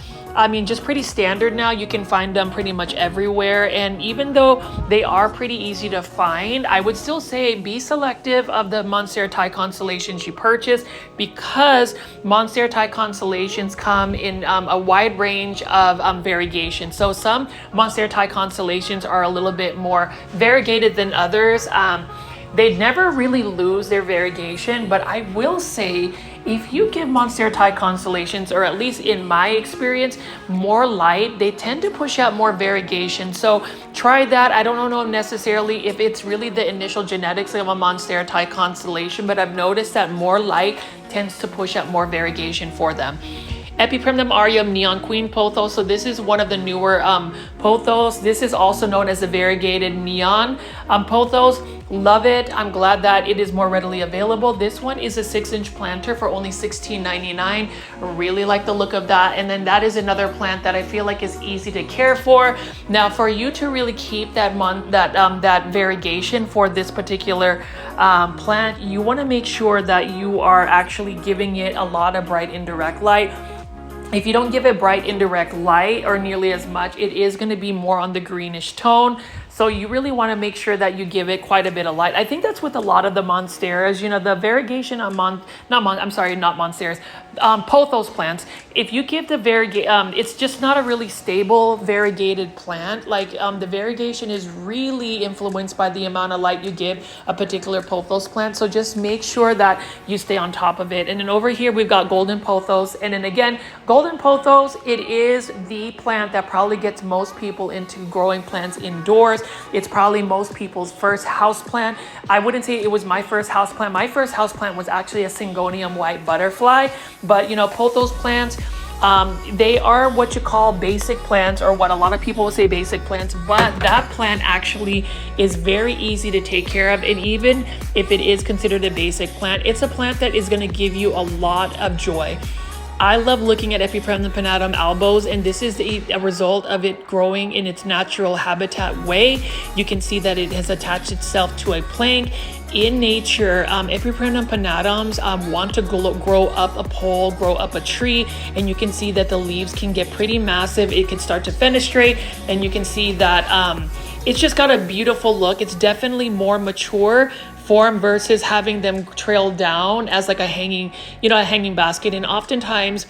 standard now. You can find them pretty much everywhere. And even though they are pretty easy to find, I would still say be selective of the Monstera Thai constellations you purchase, because Monstera Thai constellations come in a wide range of variegation. So some Monstera Thai constellations are a little bit more variegated than others. They never really lose their variegation, but I will say if you give Monstera Thai constellations, or at least in my experience, more light, they tend to push out more variegation. So try that. I don't know necessarily if it's really the initial genetics of a Monstera Thai constellation, but I've noticed that more light tends to push out more variegation for them. Epiprimnum aureum neon queen pothos. So this is one of the newer pothos. This is also known as the variegated neon pothos. Love it. I'm glad that it is more readily available. This one is a 6-inch planter for only $16.99. Really like the look of that. And then that is another plant that I feel like is easy to care for. Now, for you to really keep that variegation for this particular plant, you want to make sure that you are actually giving it a lot of bright indirect light. If you don't give it bright indirect light or nearly as much, it is going to be more on the greenish tone. So you really want to make sure that you give it quite a bit of light. I think that's with a lot of the monsteras, you know, the variegation on Pothos plants. If you give the it's just not a really stable variegated plant. Like the variegation is really influenced by the amount of light you give a particular Pothos plant. So just make sure that you stay on top of it. And then over here, we've got golden Pothos. And then again, golden Pothos, it is the plant that probably gets most people into growing plants indoors. It's probably most people's first house plant. I wouldn't say it was my first house plant. My first house plant was actually a Syngonium white butterfly. But you know, Pothos plants, they are what you call basic plants, or what a lot of people will say basic plants, but that plant actually is very easy to take care of. And even if it is considered a basic plant, it's a plant that is going to give you a lot of joy. I love looking at Epipremnum pinnatum albos, and this is a result of it growing in its natural habitat way. You can see that it has attached itself to a plank. In nature, Epipremnum pinnatums want to grow up a pole, grow up a tree, and you can see that the leaves can get pretty massive. It can start to fenestrate, and you can see that it's just got a beautiful look. It's definitely more mature form versus having them trail down as like a hanging basket. And oftentimes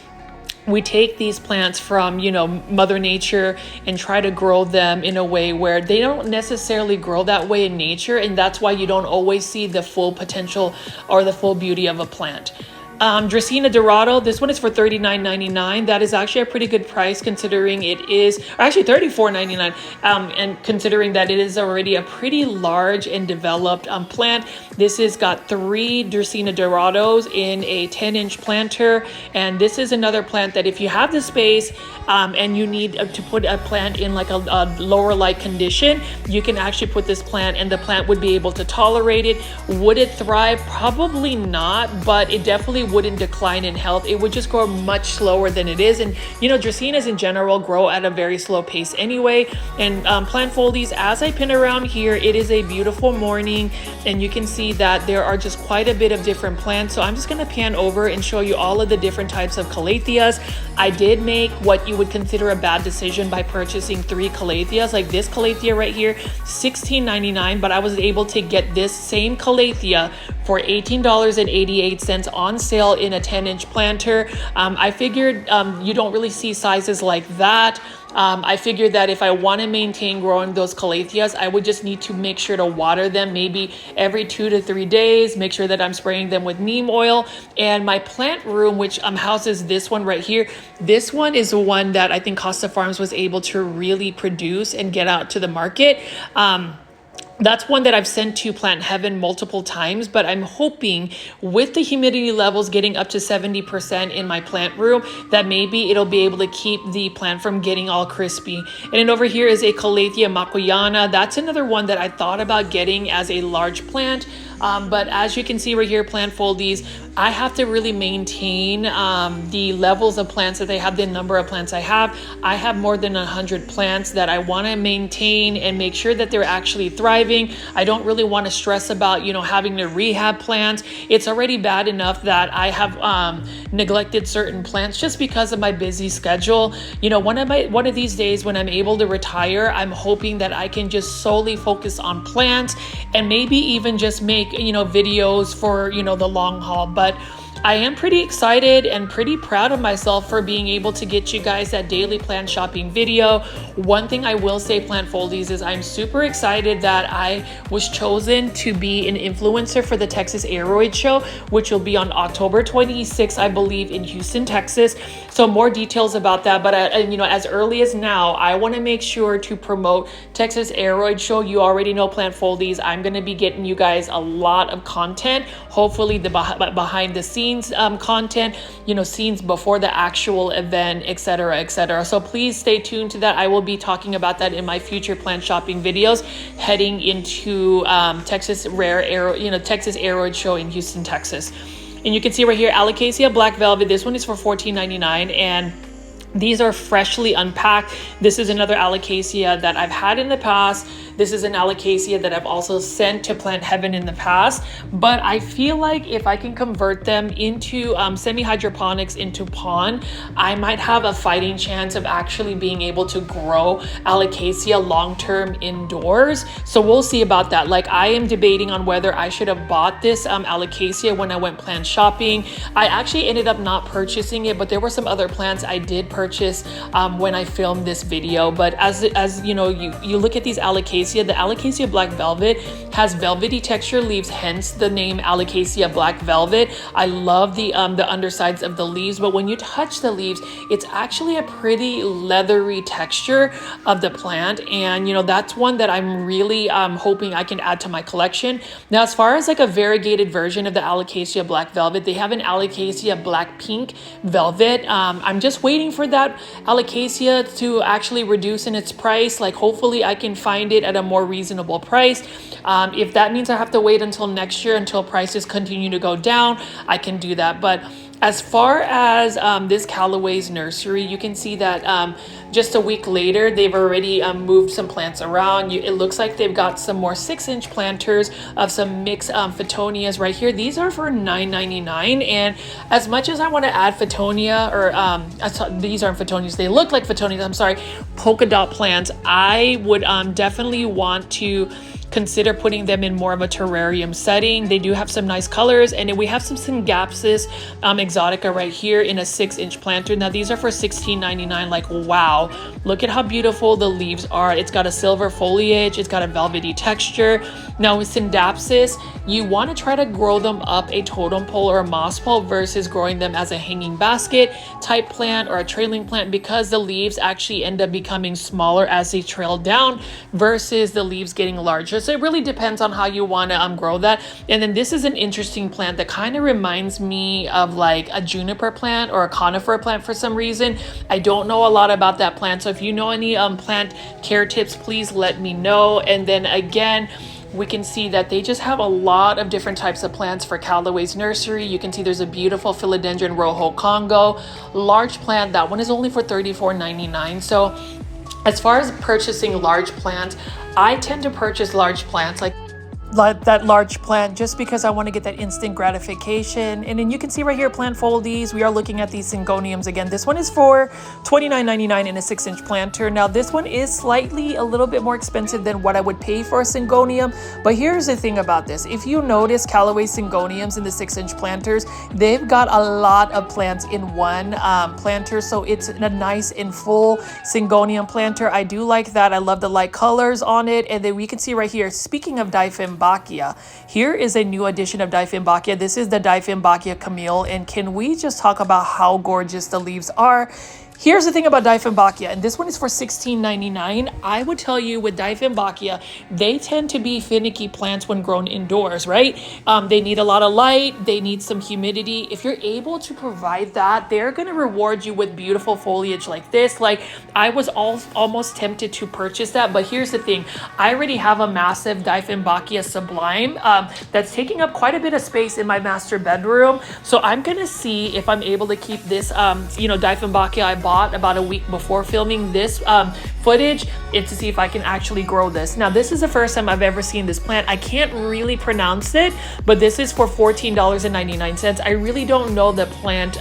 we take these plants from, you know, Mother Nature and try to grow them in a way where they don't necessarily grow that way in nature. And that's why you don't always see the full potential or the full beauty of a plant. Dracaena Dorado, this one is for $39.99. That is actually a pretty good price considering it is, actually $34.99, and considering that it is already a pretty large and developed plant. This has got 3 Dracaena Dorados in a 10-inch planter, and this is another plant that if you have the space and you need to put a plant in like a lower light condition, you can actually put this plant and the plant would be able to tolerate it. Would it thrive? Probably not, but it definitely wouldn't decline in health. It would just grow much slower than it is. And you know, Dracaenas in general grow at a very slow pace anyway. And plant foldies, as I pin around here, it is a beautiful morning and you can see that there are just quite a bit of different plants. So I'm just going to pan over and show you all of the different types of Calatheas. I did make what you would consider a bad decision by purchasing 3 Calatheas, like this Calathea right here, $16.99, but I was able to get this same Calathea for $18.88 on sale in a 10-inch planter. I figured you don't really see sizes like that. I figured that if I want to maintain growing those Calatheas, I would just need to make sure to water them maybe every 2 to 3 days, make sure that I'm spraying them with neem oil. And my plant room, which houses this one right here, this one is the one that I think Costa Farms was able to really produce and get out to the market. That's one that I've sent to Plant Heaven multiple times, but I'm hoping with the humidity levels getting up to 70% in my plant room that maybe it'll be able to keep the plant from getting all crispy. And then over here is a Calathea makoyana. That's another one that I thought about getting as a large plant. But as you can see right here, plant foldies, I have to really maintain the levels of plants that they have, the number of plants I have. I have more than 100 plants that I want to maintain and make sure that they're actually thriving. I don't really want to stress about, you know, having to rehab plants. It's already bad enough that I have neglected certain plants just because of my busy schedule. You know, one of these days when I'm able to retire, I'm hoping that I can just solely focus on plants and maybe even just make, you know, videos for, you know, the long haul. But I am pretty excited and pretty proud of myself for being able to get you guys that daily plant shopping video. One thing I will say, plant foldies, is I'm super excited that I was chosen to be an influencer for the Texas Aroid Show, which will be on October 26th, I believe, in Houston, Texas. So more details about that. But you know, as early as now, I want to make sure to promote Texas Aroid Show. You already know, plant foldies, I'm going to be getting you guys a lot of content hopefully the behind the scenes content, you know, scenes before the actual event, etc., etc. So please stay tuned to that. I will be talking about that in my future plant shopping videos heading into Texas Texas Aeroid Show in Houston, Texas. And you can see right here, Alocasia Black Velvet. This one is for $14.99, and these are freshly unpacked. This is another Alocasia that I've had in the past. This is an Alocasia that I've also sent to Plant Heaven in the past, but I feel like if I can convert them into semi-hydroponics into pond, I might have a fighting chance of actually being able to grow Alocasia long-term indoors. So we'll see about that. Like, I am debating on whether I should have bought this Alocasia when I went plant shopping. I actually ended up not purchasing it, but there were some other plants I did purchase when I filmed this video. But as you know, you look at these Alocasia, the Alocasia Black Velvet has velvety texture leaves, hence the name Alocasia Black Velvet. I love the undersides of the leaves, but when you touch the leaves, it's actually a pretty leathery texture of the plant, and you know, that's one that I'm really hoping I can add to my collection. Now, as far as like a variegated version of the Alocasia Black Velvet, they have an Alocasia Black Pink Velvet. I'm just waiting for that Alocasia to actually reduce in its price. Like, hopefully I can find it at a more reasonable price. If that means I have to wait until next year until prices continue to go down, I can do that. But as far as this Callaway's nursery, you can see that just a week later, they've already moved some plants around. It looks like they've got some more 6-inch planters of some mixed Phoetonias right here. These are for $9.99. And as much as I want to add Phoetonia, or these aren't Phoetonias, they look like Phoetonias, I'm sorry, polka dot plants, I would definitely want to consider putting them in more of a terrarium setting. They do have some nice colors, and then we have some Syngapsis exotica right here in a 6-inch planter. Now these are for $16.99. Like, wow, look at how beautiful the leaves are. It's got a silver foliage, it's got a velvety texture. Now with Syngapsis, you want to try to grow them up a totem pole or a moss pole versus growing them as a hanging basket type plant or a trailing plant, because the leaves actually end up becoming smaller as they trail down versus the leaves getting larger. So it really depends on how you want to grow that. And then this is an interesting plant that kind of reminds me of like a juniper plant or a conifer plant for some reason. I don't know a lot about that plant, so if you know any plant care tips, please let me know. And then again, we can see that they just have a lot of different types of plants for Callaway's nursery. You can see there's a beautiful Philodendron Rojo Congo, large plant. That one is only for $34.99. So as far as purchasing large plants, I tend to purchase large plants like that large plant just because I want to get that instant gratification. And then you can see right here, plant foldies. We are looking at these Syngoniums again. This one is for $29.99 in a 6-inch planter. Now this one is slightly a little bit more expensive than what I would pay for a Syngonium, but here's the thing about this. If you notice Callaway Syngoniums in the 6-inch planters, they've got a lot of plants in one planter, so it's a nice and full Syngonium planter. I do like that. I love the light colors on it. And then we can see right here, speaking of Diphymbacia, here is a new edition of Diphymbacia. This is the Diphymbacia Camille, and can we just talk about how gorgeous the leaves are? Here's the thing about Diphymbacia, and this one is for $16.99. I would tell you with Diphymbacia, they tend to be finicky plants when grown indoors, right? They need a lot of light, they need some humidity. If you're able to provide that, they're gonna reward you with beautiful foliage like this. Like, I was almost tempted to purchase that, but here's the thing. I already have a massive Diphymbacia Sublime that's taking up quite a bit of space in my master bedroom. So I'm gonna see if I'm able to keep this, Diphymbacia I bought about a week before filming this footage, and to see if I can actually grow this. Now this is the first time I've ever seen this plant. I can't really pronounce it, but this is for $14.99. I really don't know the plant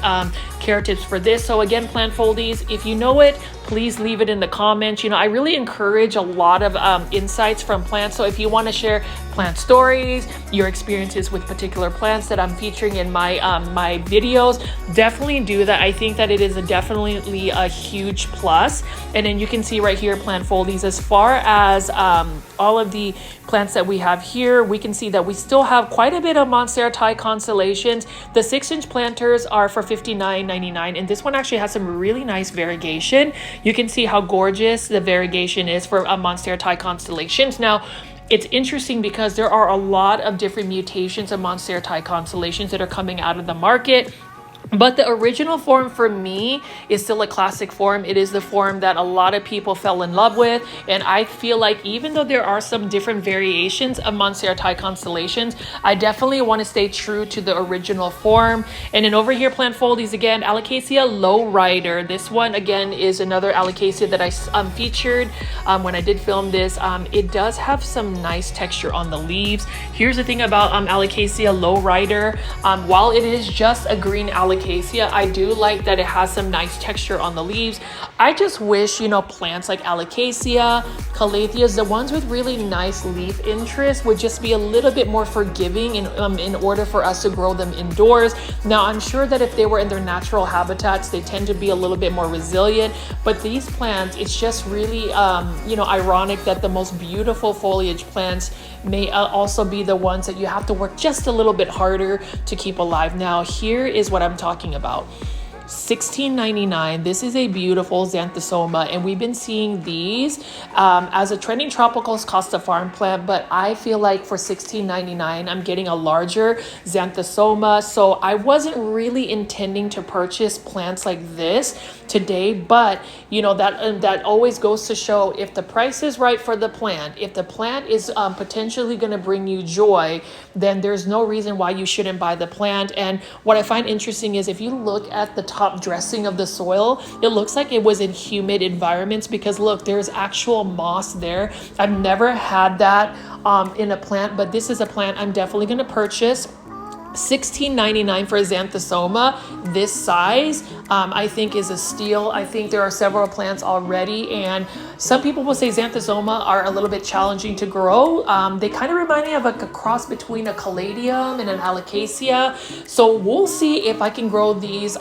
care tips for this. So again, plant foldies, if you know it, please leave it in the comments. I really encourage a lot of insights from plants. So if you want to share plant stories, your experiences with particular plants that I'm featuring in my my videos, definitely do that. I think that it is definitely a huge plus. And then you can see right here, plant foldies. As far as all of the plants that we have here, we can see that we still have quite a bit of Monstera constellations. The 6-inch planters are for $59.99, and this one actually has some really nice variegation. You can see how gorgeous the variegation is for Monstera constellations. Now, it's interesting because there are a lot of different mutations of Monstera constellations that are coming out of the market. But the original form for me is still a classic form. It is the form that a lot of people fell in love with. And I feel like even though there are some different variations of Monstera constellations, I definitely want to stay true to the original form. And then over here, plant foldies again, Alocasia lowrider. This one again is another Alocasia that I featured when I did film this. It does have some nice texture on the leaves. Here's the thing about Alocasia lowrider. While it is just a green Alocasia, I do like that it has some nice texture on the leaves. I just wish, you know, plants like Alocasia, Calatheas, the ones with really nice leaf interest, would just be a little bit more forgiving in order for us to grow them indoors. Now, I'm sure that if they were in their natural habitats, they tend to be a little bit more resilient. But these plants, it's just really, you know, ironic that the most beautiful foliage plants may also be the ones that you have to work just a little bit harder to keep alive. Now, here is what I'm talking about. $16.99. This is a beautiful Xanthosoma, and we've been seeing these as a trending tropicals Costa Farm plant, but I feel like for $16.99 I'm getting a larger Xanthosoma. So I wasn't really intending to purchase plants like this today, but you know, that always goes to show, if the price is right for the plant, if the plant is potentially going to bring you joy, then there's no reason why you shouldn't buy the plant. And what I find interesting is if you look at the top dressing of the soil, it looks like it was in humid environments, because look, there's actual moss there. I've never had that in a plant, but this is a plant I'm definitely going to purchase. $16.99 for a Xanthosoma this size, I think is a steal. I think there are several plants already, and some people will say Xanthosoma are a little bit challenging to grow. They kind of remind me of like a cross between a Caladium and an Alocasia. So we'll see if I can grow these,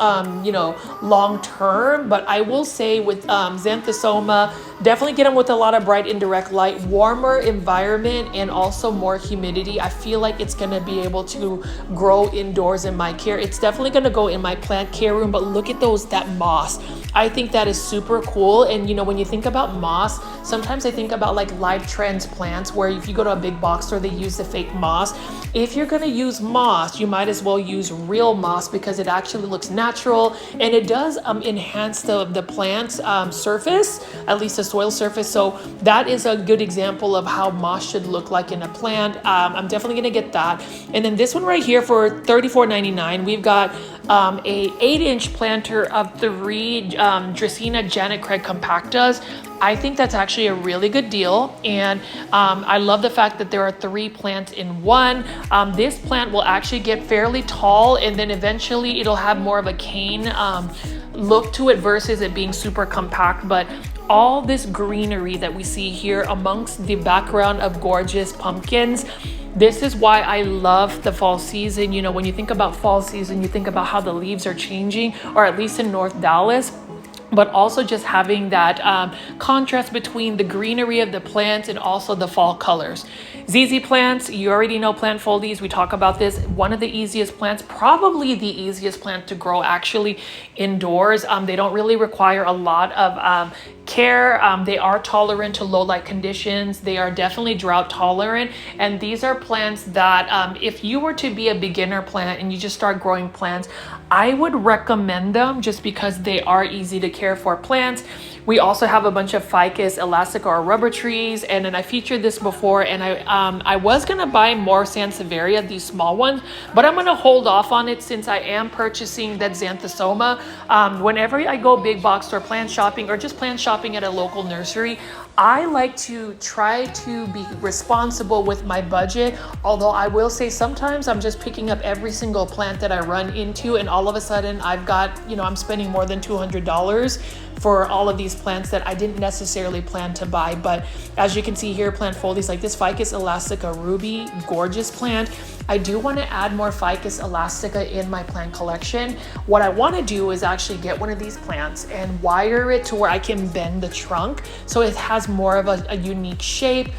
you know, long term. But I will say with Xanthosoma, definitely get them with a lot of bright indirect light, warmer environment, and also more humidity. I feel like it's going to be able to grow indoors in my care. It's definitely going to go in my plant care room, but look at that moss. I think that is super cool. And you know, when you think about moss, sometimes I think about like live transplants, where if you go to a big box store, they use the fake moss. If you're going to use moss, you might as well use real moss, because it actually looks natural, and it does enhance the plant's surface, at least the soil surface. So that is a good example of how moss should look like in a plant. I'm definitely going to get that. And then this one right here for $34.99, we've got a 8-inch planter of 3 Dracaena Janet Craig compactas. I think that's actually a really good deal, and I love the fact that there are 3 plants in one. This plant will actually get fairly tall, and then eventually it'll have more of a cane look to it versus it being super compact. But all this greenery that we see here amongst the background of gorgeous pumpkins, this is why I love the fall season. You know, when you think about fall season, you think about how the leaves are changing, or at least in North Dallas, but also just having that contrast between the greenery of the plants and also the fall colors. ZZ plants, you already know plant foldies. We talk about this. One of the easiest plants, probably the easiest plant to grow actually indoors. They don't really require a lot of care. They are tolerant to low light conditions. They are definitely drought tolerant. And these are plants that if you were to be a beginner plant and you just start growing plants, I would recommend them just because they are easy to care for plants. We also have a bunch of Ficus, elastica, or rubber trees, and then I featured this before, and I was gonna buy more Sansevieria, these small ones, but I'm gonna hold off on it since I am purchasing that Xanthosoma. Whenever I go big box store plant shopping, or just plant shopping at a local nursery, I like to try to be responsible with my budget, although I will say sometimes I'm just picking up every single plant that I run into, and all of a sudden I've got, you know, I'm spending more than $200 for all of these plants that I didn't necessarily plan to buy. But as you can see here, plant foldies like this Ficus elastica ruby, gorgeous plant. I do want to add more Ficus elastica in my plant collection. What I want to do is actually get one of these plants and wire it to where I can bend the trunk so it has more of a unique shape.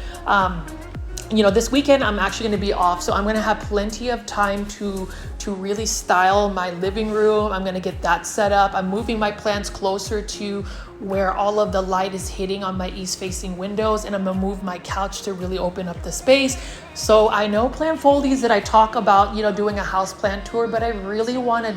you know, this weekend I'm actually going to be off, so I'm going to have plenty of time to really style my living room. I'm going to get that set up. I'm moving my plants closer to where all of the light is hitting on my east facing windows, and I'm gonna move my couch to really open up the space. So I know plant folies that I talk about, you know, doing a house plant tour, but I really want to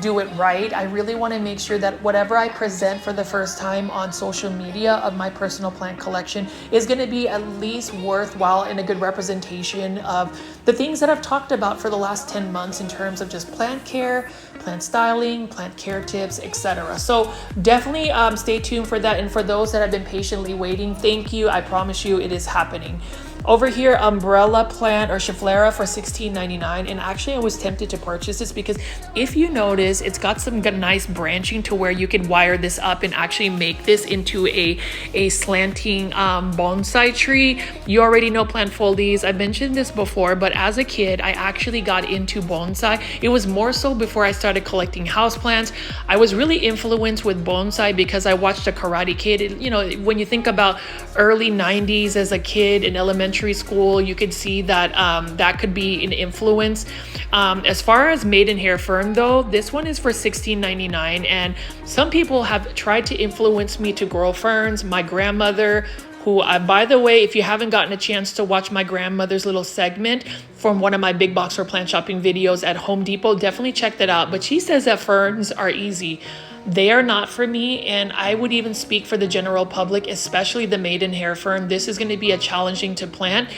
do it right. I really want to make sure that whatever I present for the first time on social media of my personal plant collection is going to be at least worthwhile and a good representation of the things that I've talked about for the last 10 months in terms of just plant care, plant styling, plant care tips, etc. So definitely stay tuned for that. And for those that have been patiently waiting, thank you. I promise you it is happening. Over here, umbrella plant or Schefflera for $16.99. And actually I was tempted to purchase this because if you notice, it's got some nice branching to where you can wire this up and actually make this into a slanting bonsai tree. You already know plant folies. I mentioned this before, but as a kid, I actually got into bonsai. It was more so before I started collecting houseplants. I was really influenced with bonsai because I watched a Karate Kid. You know, when you think about early 90s as a kid in elementary school, you could see that that could be an influence. As far as maidenhair fern though, this one is for $16.99, and some people have tried to influence me to grow ferns. My grandmother, who by the way, if you haven't gotten a chance to watch my grandmother's little segment from one of my big box or plant shopping videos at Home Depot, definitely check that out. But she says that ferns are easy. They are not for me, and I would even speak for the general public, especially the maidenhair fern. This is going to be a challenging to plant,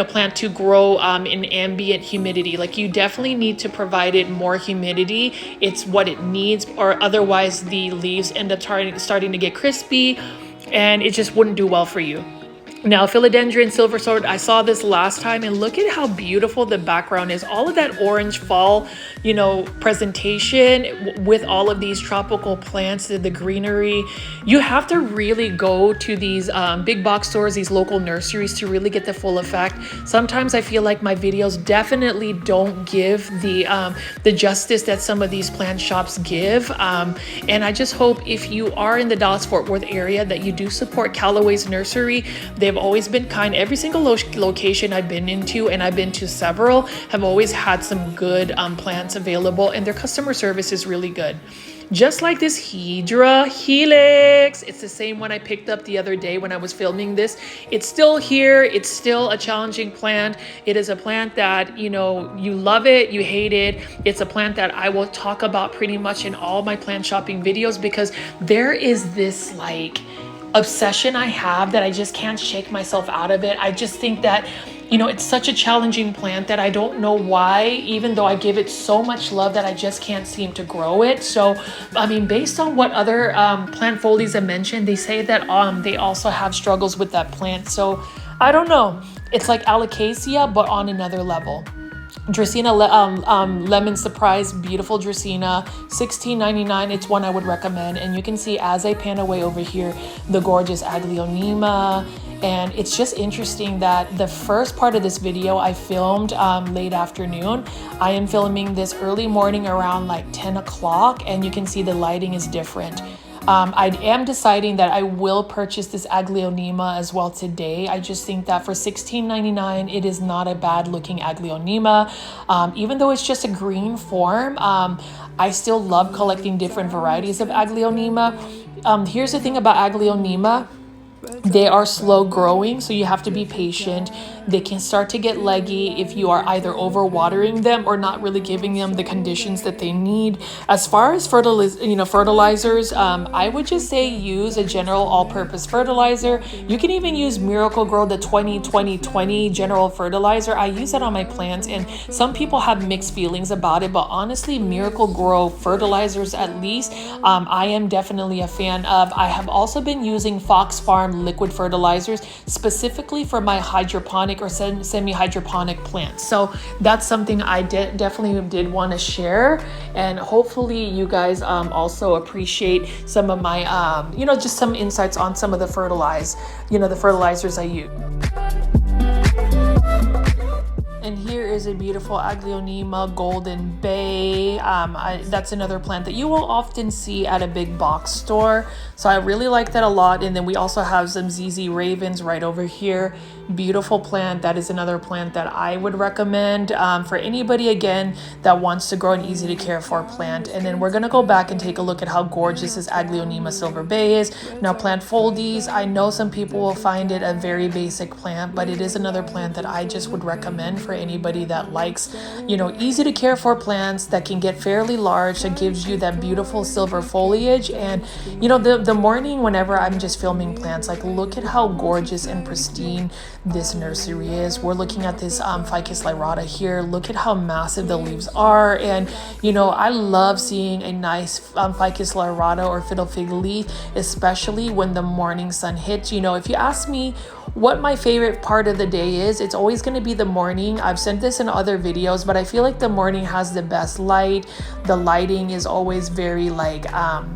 plant to grow in ambient humidity. Like, you definitely need to provide it more humidity. It's what it needs, or otherwise the leaves end up starting to get crispy, and it just wouldn't do well for you. Now, Philodendron silver sword, I saw this last time, and look at how beautiful the background is. All of that orange fall, presentation with all of these tropical plants, the greenery. You have to really go to these big box stores, these local nurseries, to really get the full effect. Sometimes I feel like my videos definitely don't give the justice that some of these plant shops give. And I just hope if you are in the Dallas-Fort Worth area that you do support Callaway's nursery. They've always been kind. Every single location I've been into, and I've been to several, have always had some good plants available, and their customer service is really good. Just like this Hydra Helix. It's the same one I picked up the other day when I was filming this. It's still here. It's still a challenging plant. It is a plant that, you love it, you hate it. It's a plant that I will talk about pretty much in all my plant shopping videos, because there is this obsession I have that I just can't shake myself out of it. I just think that, it's such a challenging plant that I don't know why, even though I give it so much love, that I just can't seem to grow it. So, based on what other plant folies have mentioned, they say that they also have struggles with that plant. So I don't know. It's like Alocasia, but on another level. Dracaena Lemon Surprise, beautiful Dracaena, $16.99. It's one I would recommend. And you can see as I pan away over here, the gorgeous Aglaonema. And it's just interesting that the first part of this video I filmed late afternoon. I am filming this early morning around 10 o'clock, and you can see the lighting is different. I am deciding that I will purchase this Aglaonema as well today. I just think that for $16.99, it is not a bad looking Aglaonema. Even though it's just a green form, I still love collecting different varieties of Aglaonema. Here's the thing about Aglaonema. They are slow growing, so you have to be patient. They can start to get leggy if you are either overwatering them or not really giving them the conditions that they need. As far as fertilizers, I would just say use a general all-purpose fertilizer. You can even use Miracle-Gro, the 20-20-20 general fertilizer. I use that on my plants, and some people have mixed feelings about it, but honestly, Miracle-Gro fertilizers, at least, I am definitely a fan of. I have also been using Fox Farm liquid fertilizers specifically for my hydroponic or semi-hydroponic plants. So that's something I definitely did want to share, and hopefully you guys also appreciate some of my just some insights on some of the fertilizers I use. And here is a beautiful Aglaonema Golden Bay. That's another plant that you will often see at a big box store. So I really like that a lot. And then we also have some ZZ Ravens right over here. Beautiful plant. That is another plant that I would recommend for anybody, again, that wants to grow an easy to care for plant. And then we're going to go back and take a look at how gorgeous this Aglaonema Silver Bay is. Now, plant foldies, I know some people will find it a very basic plant, but it is another plant that I just would recommend for anybody that likes, easy to care for plants that can get fairly large, that gives you that beautiful silver foliage. And, the morning whenever I'm just filming plants, like, look at how gorgeous and pristine this nursery is. We're looking at this Ficus lyrata here. Look at how massive the leaves are. And, I love seeing a nice Ficus lyrata or fiddle fig leaf, especially when the morning sun hits. If you ask me what my favorite part of the day is, it's always going to be the morning. I've said this in other videos, but I feel like the morning has the best light. The lighting is always very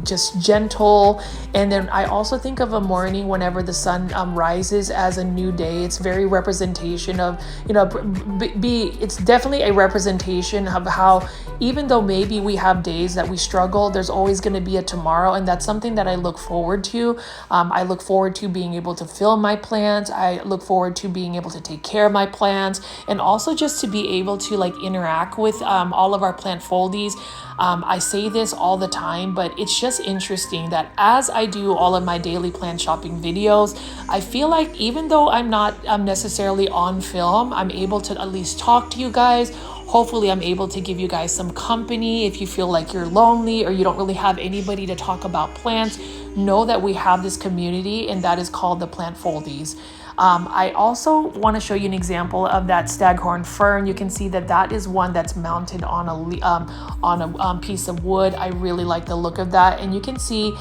just gentle. And then I also think of a morning whenever the sun rises as a new day. It's very representation of, it's definitely a representation of how, even though maybe we have days that we struggle, there's always going to be a tomorrow. And that's something that I look forward to. I look forward to being able to film my plants. I look forward to being able to take care of my plants, and also just to be able to interact with all of our plant foldies. I say this all the time, but it's just interesting that as I do all of my daily plant shopping videos, I feel like even though I'm not necessarily on film, I'm able to at least talk to you guys. Hopefully I'm able to give you guys some company. If you feel like you're lonely or you don't really have anybody to talk about plants, know that we have this community, and that is called the Plant Foldies. I also want to show you an example of that staghorn fern. You can see that that is one that's mounted on a piece of wood. I really like the look of that. And you can see,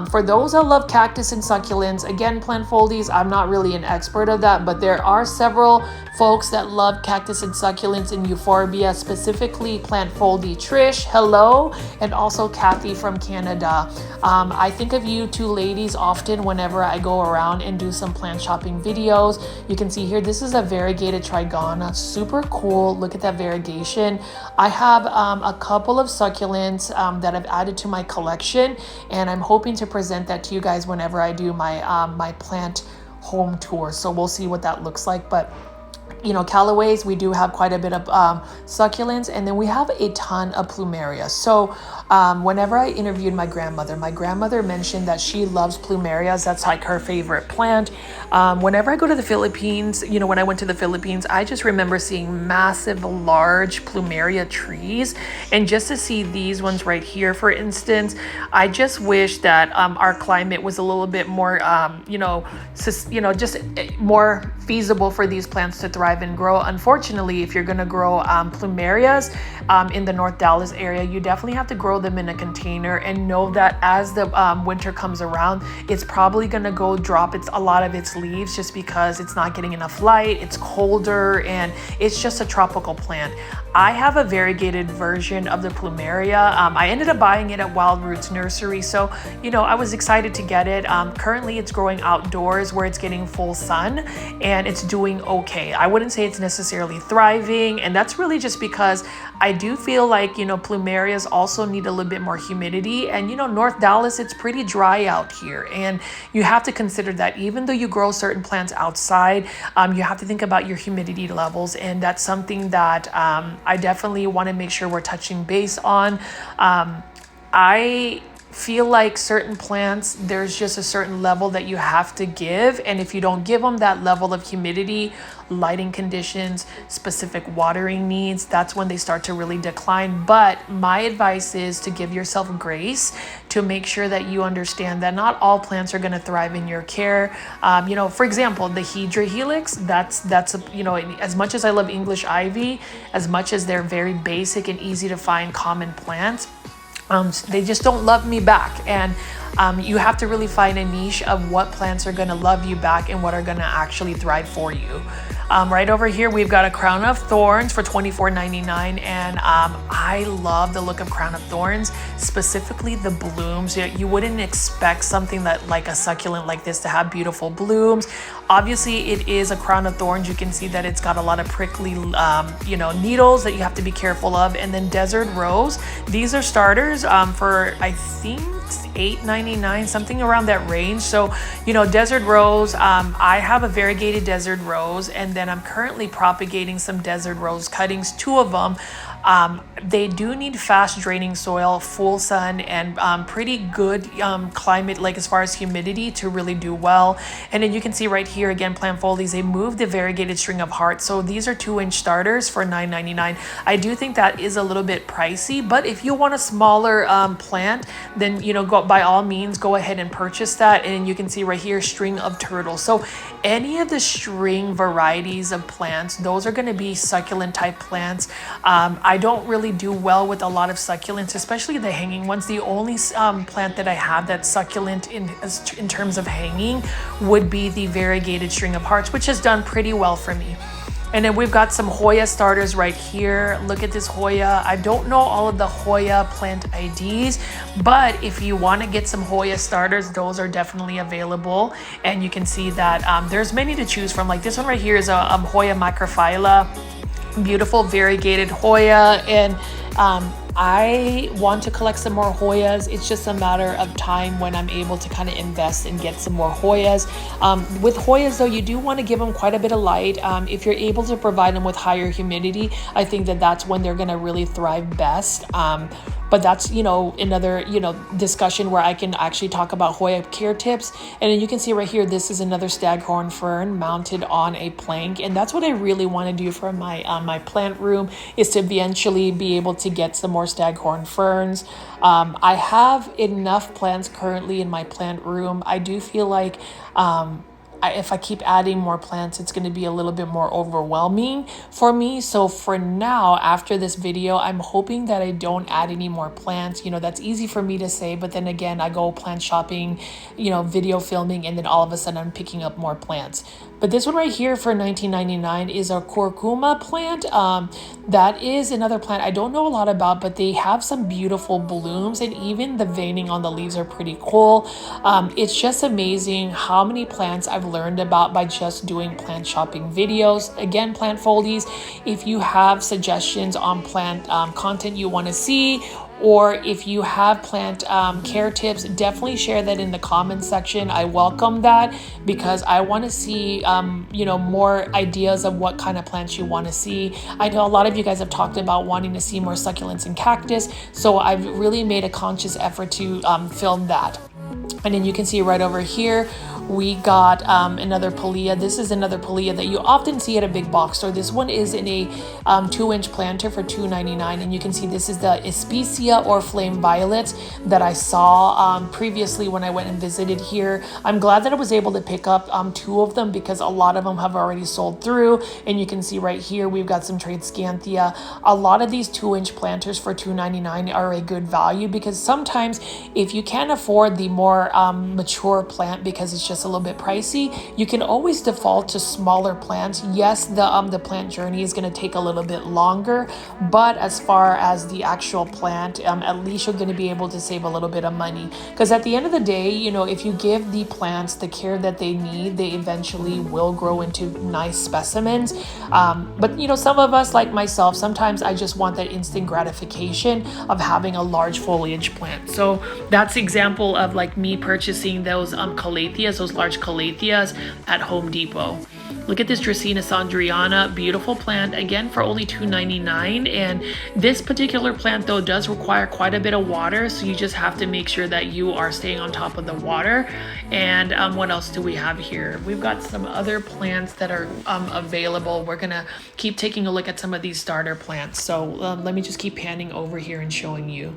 for those that love cactus and succulents, again, plant foldies, I'm not really an expert of that, but there are several folks that love cactus and succulents and euphorbia, specifically plant foldy Trish, hello, and also Kathy from Canada. I think of you two ladies often whenever I go around and do some plant shopping videos. You can see here, this is a variegated trigona, super cool. Look at that variegation. I have a couple of succulents that I've added to my collection, and I'm hoping to present that to you guys whenever I do my my plant home tour. So we'll see what that looks like. But Callaways, we do have quite a bit of succulents, and then we have a ton of plumeria. So whenever I interviewed my grandmother mentioned that she loves plumerias. That's like her favorite plant. Whenever I go to the Philippines, when I went to the Philippines, I just remember seeing massive, large plumeria trees. And just to see these ones right here, for instance, I just wish that our climate was a little bit more, just more feasible for these plants to thrive and grow. Unfortunately, if you're going to grow plumerias in the North Dallas area, you definitely have to grow them in a container, and know that as the winter comes around, it's probably going to go drop a lot of its leaves, just because it's not getting enough light, it's colder, and it's just a tropical plant. I have a variegated version of the plumeria. I ended up buying it at Wild Roots Nursery, so I was excited to get it. Currently it's growing outdoors where it's getting full sun, and it's doing okay. I wouldn't say it's necessarily thriving, and that's really just because I do feel like plumerias also need a little bit more humidity. And North Dallas, it's pretty dry out here, and you have to consider that even though you grow certain plants outside, you have to think about your humidity levels, and that's something that I definitely want to make sure we're touching base on. I feel like certain plants, there's just a certain level that you have to give, and if you don't give them that level of humidity, lighting conditions, specific watering needs, that's when they start to really decline. But my advice is to give yourself grace, to make sure that you understand that not all plants are going to thrive in your care. For example, the Hydra Helix, that's as much as I love English ivy, as much as they're very basic and easy to find common plants, they just don't love me back. And You have to really find a niche of what plants are going to love you back and what are going to actually thrive for you. Right over here, we've got a crown of thorns for $24.99, and I love the look of crown of thorns, specifically the blooms. You wouldn't expect something that like a succulent like this to have beautiful blooms. Obviously, it is a crown of thorns. You can see that it's got a lot of prickly, needles that you have to be careful of. And then desert rose. These are starters for, I think, $8.99, something around that range. So, desert rose, I have a variegated desert rose, and then I'm currently propagating some desert rose cuttings, 2 of them. They do need fast draining soil, full sun, and pretty good climate, like as far as humidity, to really do well. And then you can see right here again, plant foliage, they moved the variegated string of hearts. So these are 2-inch starters for $9.99. I do think that is a little bit pricey, but if you want a smaller plant, then by all means go ahead and purchase that. And you can see right here, string of turtles. So any of the string varieties of plants, those are going to be succulent type plants. I don't really do well with a lot of succulents, especially the hanging ones. The only plant that I have that's succulent in terms of hanging would be the variegated string of hearts, which has done pretty well for me. And then we've got some Hoya starters right here. Look at this Hoya. I don't know all of the Hoya plant IDs, but if you want to get some Hoya starters, those are definitely available. And you can see that there's many to choose from. Like this one right here is a Hoya macrophylla. Beautiful variegated Hoya, and I want to collect some more Hoyas. It's just a matter of time when I'm able to kind of invest and get some more Hoyas. With Hoyas though, you do want to give them quite a bit of light. If you're able to provide them with higher humidity, I think that that's when they're going to really thrive best. But that's, another, discussion where I can actually talk about Hoya care tips. And then you can see right here, this is another staghorn fern mounted on a plank. And that's what I really want to do for my my plant room, is to eventually be able to get some more staghorn ferns. I have enough plants currently in my plant room. I do feel like if I keep adding more plants, it's going to be a little bit more overwhelming for me. So for now, after this video, I'm hoping that I don't add any more plants. That's easy for me to say, but then again, I go plant shopping, video filming, and then all of a sudden I'm picking up more plants. But this one right here for $19.99 is a curcuma plant. That is another plant I don't know a lot about, but they have some beautiful blooms, and even the veining on the leaves are pretty cool. It's just amazing how many plants I've learned about by just doing plant shopping videos. Again, plant foldies, if you have suggestions on plant content you want to see, or if you have plant care tips, definitely share that in the comments section. I welcome that, because I want to see more ideas of what kind of plants you want to see. I know a lot of you guys have talked about wanting to see more succulents and cactus, so I've really made a conscious effort to film that. And then you can see right over here, we got another Palea. This is another Palea that you often see at a big box store. This one is in a 2-inch planter for $2.99, and you can see this is the Especia or Flame Violets that I saw previously when I went and visited here. I'm glad that I was able to pick up 2 of them, because a lot of them have already sold through. And you can see right here, we've got some Tradescanthia. A lot of these 2-inch planters for $2.99 are a good value, because sometimes if you can't afford the more mature plant because it's just a little bit pricey, you can always default to smaller plants. Yes, the plant journey is going to take a little bit longer, but as far as the actual plant, at least you're going to be able to save a little bit of money, because at the end of the day, if you give the plants the care that they need, they eventually will grow into nice specimens. But some of us, like myself, sometimes I just want that instant gratification of having a large foliage plant. So that's the example of like me purchasing those Calatheas, those large Calatheas at Home Depot. Look at this Dracaena Sandriana, beautiful plant, again for only $2.99. And this particular plant though does require quite a bit of water, so you just have to make sure that you are staying on top of the water. And what else do we have here? We've got some other plants that are available. We're gonna keep taking a look at some of these starter plants. So let me just keep panning over here and showing you.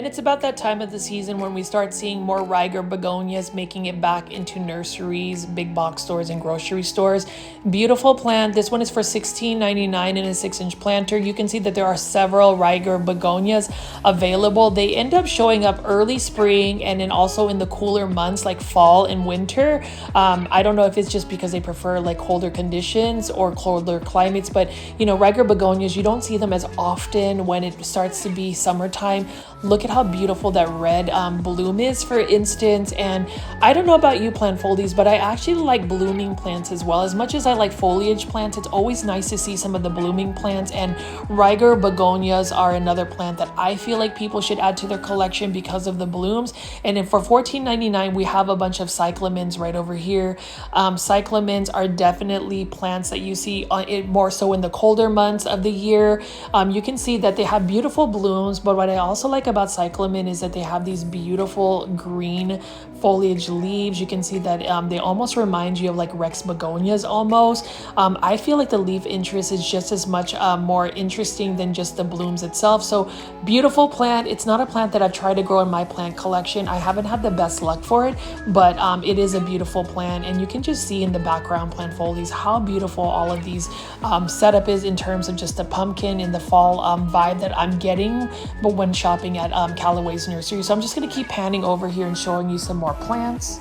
It's about that time of the season when we start seeing more Riger begonias making it back into nurseries, big box stores, and grocery stores. Beautiful plant. This one is for $16.99 in a 6-inch planter. You can see that there are several Riger begonias available. They end up showing up early spring and then also in the cooler months like fall and winter. I don't know if it's just because they prefer like colder conditions or colder climates, but you know, Riger begonias, you don't see them as often when it starts to be summertime. Look at how beautiful that red bloom is, for instance. And I don't know about you plant foldies, but I actually like blooming plants as well. As much as I like foliage plants, it's always nice to see some of the blooming plants, and Riger begonias are another plant that I feel like people should add to their collection because of the blooms. And then for $14.99, we have a bunch of cyclamens right over here. Cyclamens are definitely plants that you see more so in the colder months of the year. You can see that they have beautiful blooms, but what I also like about cyclamen is that they have these beautiful green foliage leaves. You can see that they almost remind you of like Rex begonias almost. I feel like the leaf interest is just as much more interesting than just the blooms itself. So beautiful plant. It's not a plant that I've tried to grow in my plant collection. I haven't had the best luck for it, but it is a beautiful plant, and you can just see in the background plant folies how beautiful all of these setup is in terms of just the pumpkin in the fall vibe that I'm getting but when shopping at Callaway's nursery. So I'm just going to keep panning over here and showing you some more plants.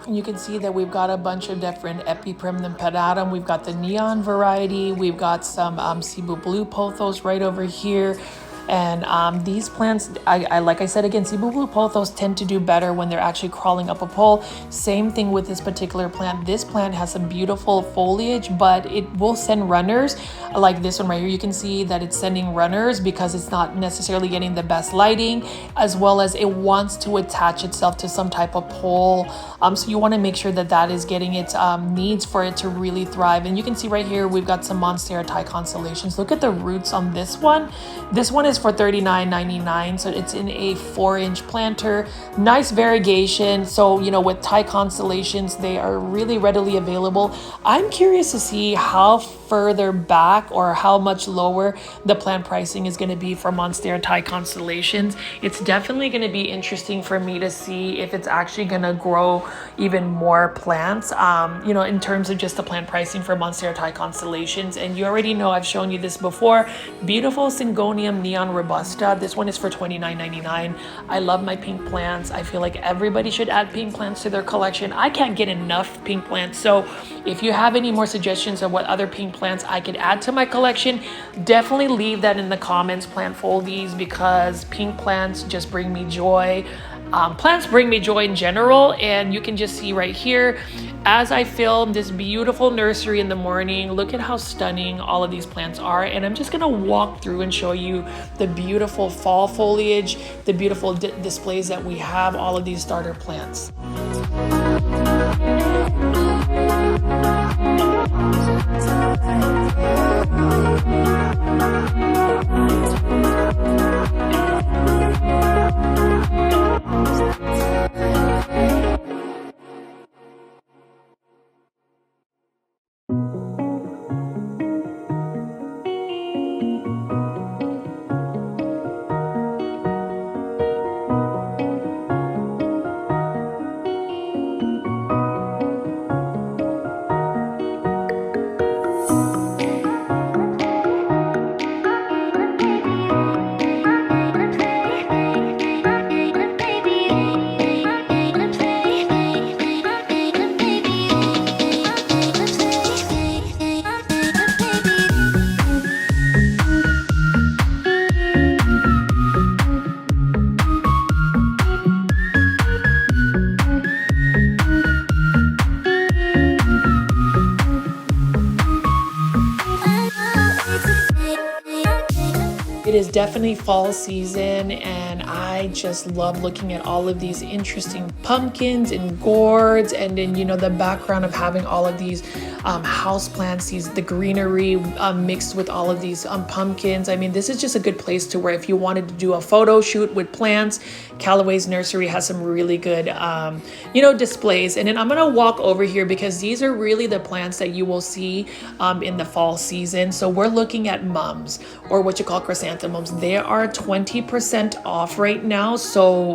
You can see that we've got a bunch of different Epiprim pedatum. We've got the neon variety. We've got some Cebu blue pothos right over here. And these plants, I like I said again, Cebu blue pothos tend to do better when they're actually crawling up a pole. Same thing with this particular plant. This plant has some beautiful foliage, but it will send runners like this one right here. You can see that it's sending runners because it's not necessarily getting the best lighting, as well as it wants to attach itself to some type of pole. So you want to make sure that that is getting its needs for it to really thrive. And you can see right here, we've got some Monstera Thai constellations. Look at the roots on this one. This one is for $39.99, so it's in a 4-inch planter. Nice variegation. So you know, with Thai constellations, they are really readily available. I'm curious to see how further back or how much lower the plant pricing is going to be for Monstera Thai constellations. It's definitely going to be interesting for me to see if it's actually going to grow even more plants, you know, in terms of just the plant pricing for Monstera Thai constellations. And you already know I've shown you this before. Beautiful Syngonium neon robusta. This one is for $29.99. I love my pink plants. I feel like everybody should add pink plants to their collection. I can't get enough pink plants. So if you have any more suggestions of what other pink plants I could add to my collection, definitely leave that in the comments, plant foldies, because pink plants just bring me joy. Plants bring me joy in general, and you can just see right here as I film this beautiful nursery in the morning. Look at how stunning all of these plants are, and I'm just gonna walk through and show you the beautiful fall foliage, the beautiful displays that we have, all of these starter plants. It is definitely fall season, and I just love looking at all of these interesting pumpkins and gourds, and then, you know, the background of having all of these house plants, the greenery mixed with all of these pumpkins. I mean, this is just a good place to where if you wanted to do a photo shoot with plants, Callaway's nursery has some really good, you know, displays. And then I'm gonna walk over here because these are really the plants that you will see in the fall season. So we're looking at mums, or what you call chrysanthemums. They are 20% off right now. So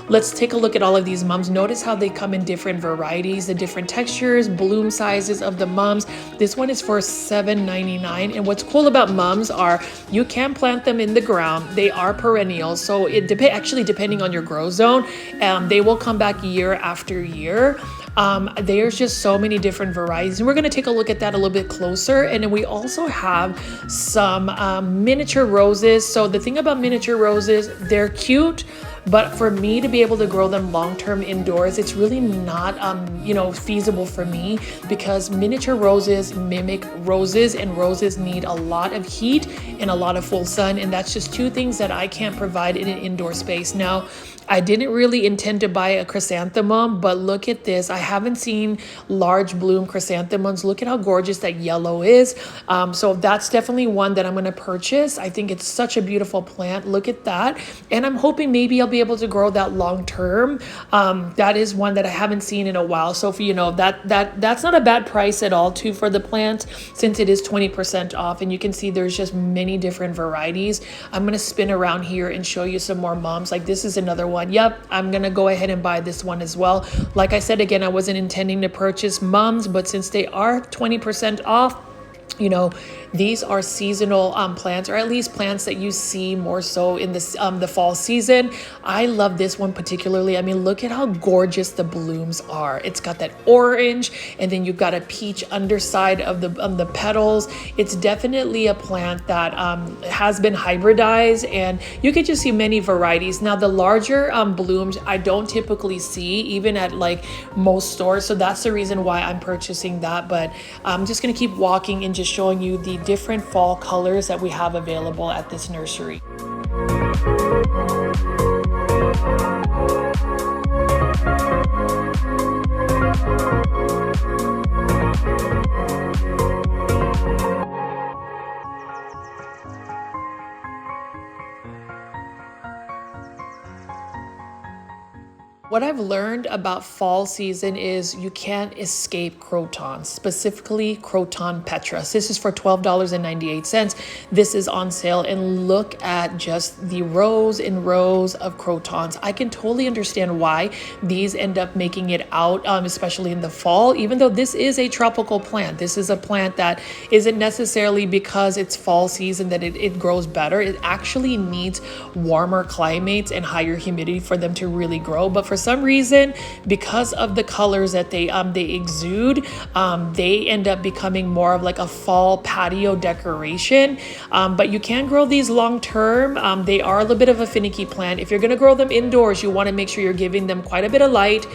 let's take a look at all of these mums. Notice how they come in different varieties, the different textures, bloom sizes of the mums. This one is for $7.99. And what's cool about mums are you can plant them in the ground. They are perennials. So it actually depending on your grow zone, they will come back year after year. There's just so many different varieties, and we're going to take a look at that a little bit closer. And then we also have some miniature roses. So the thing about miniature roses, they're cute, but for me to be able to grow them long-term indoors, it's really not, you know, feasible for me, because miniature roses mimic roses, and roses need a lot of heat and a lot of full sun. And that's just two things that I can't provide in an indoor space. Now, I didn't really intend to buy a chrysanthemum, but look at this. I haven't seen large bloom chrysanthemums. Look at how gorgeous that yellow is. So that's definitely one that I'm going to purchase. I think it's such a beautiful plant. Look at that. And I'm hoping maybe I'll be able to grow that long term. That is one that I haven't seen in a while. So for, you know, that's not a bad price at all too for the plant, since it is 20% off. And you can see there's just many different varieties. I'm going to spin around here and show you some more mums. Like this is another one. Yep, I'm gonna go ahead and buy this one as well. Like I said, again, I wasn't intending to purchase mums, but since they are 20% off, you know, these are seasonal plants, or at least plants that you see more so in this the fall season. I love this one particularly. I mean, look at how gorgeous the blooms are. It's got that orange, and then you've got a peach underside of the petals. It's definitely a plant that has been hybridized, and you can just see many varieties. Now, the larger blooms I don't typically see even at like most stores, so that's the reason why I'm purchasing that. But I'm just gonna keep walking and just showing you the different fall colors that we have available at this nursery. What I've learned about fall season is you can't escape Crotons, specifically Croton Petrus. This is for $12.98. This is on sale, and look at just the rows and rows of Crotons. I can totally understand why these end up making it out, especially in the fall, even though this is a tropical plant. This is a plant that isn't necessarily because it's fall season that it grows better. It actually needs warmer climates and higher humidity for them to really grow. But for some reason, because of the colors that they exude, they end up becoming more of like a fall patio decoration. But you can grow these long term. They are a little bit of a finicky plant. If you're going to grow them indoors, you want to make sure you're giving them quite a bit of light,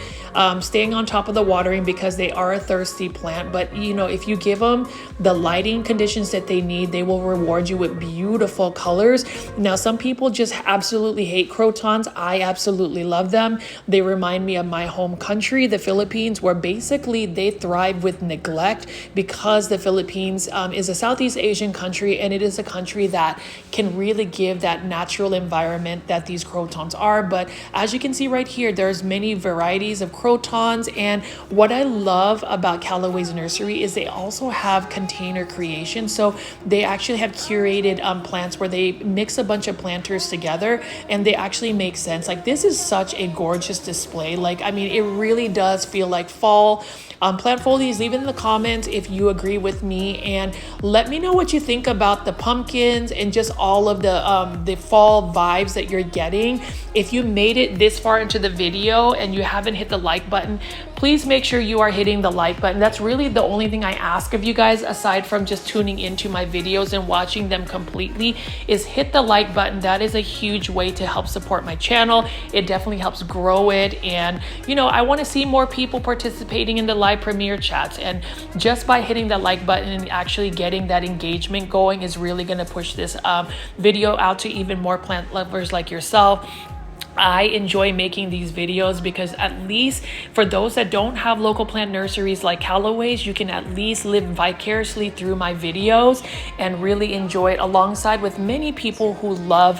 staying on top of the watering, because they are a thirsty plant. But you know, if you give them the lighting conditions that they need, they will reward you with beautiful colors. Now, some people just absolutely hate Crotons. I absolutely love them. They remind me of my home country, the Philippines, where basically they thrive with neglect, because the Philippines is a Southeast Asian country, and it is a country that can really give that natural environment that these Crotons are. But as you can see right here, there's many varieties of Crotons, and what I love about Callaway's nursery is they also have container creation. So they actually have curated plants where they mix a bunch of planters together, and they actually make sense. Like this is such a gorgeous display. Like, I mean, it really does feel like fall. Plant foliage, leave it in the comments if you agree with me, and let me know what you think about the pumpkins and just all of the fall vibes that you're getting. If you made it this far into the video and you haven't hit the like button, please make sure you are hitting the like button. That's really the only thing I ask of you guys, aside from just tuning into my videos and watching them completely, is hit the like button. That is a huge way to help support my channel. It definitely helps grow it. And you know, I want to see more people participating in the live premiere chats, and just by hitting the like button and actually getting that engagement going is really going to push this video out to even more plant lovers like yourself. I enjoy making these videos because at least for those that don't have local plant nurseries like Callaway's, you can at least live vicariously through my videos and really enjoy it alongside with many people who love,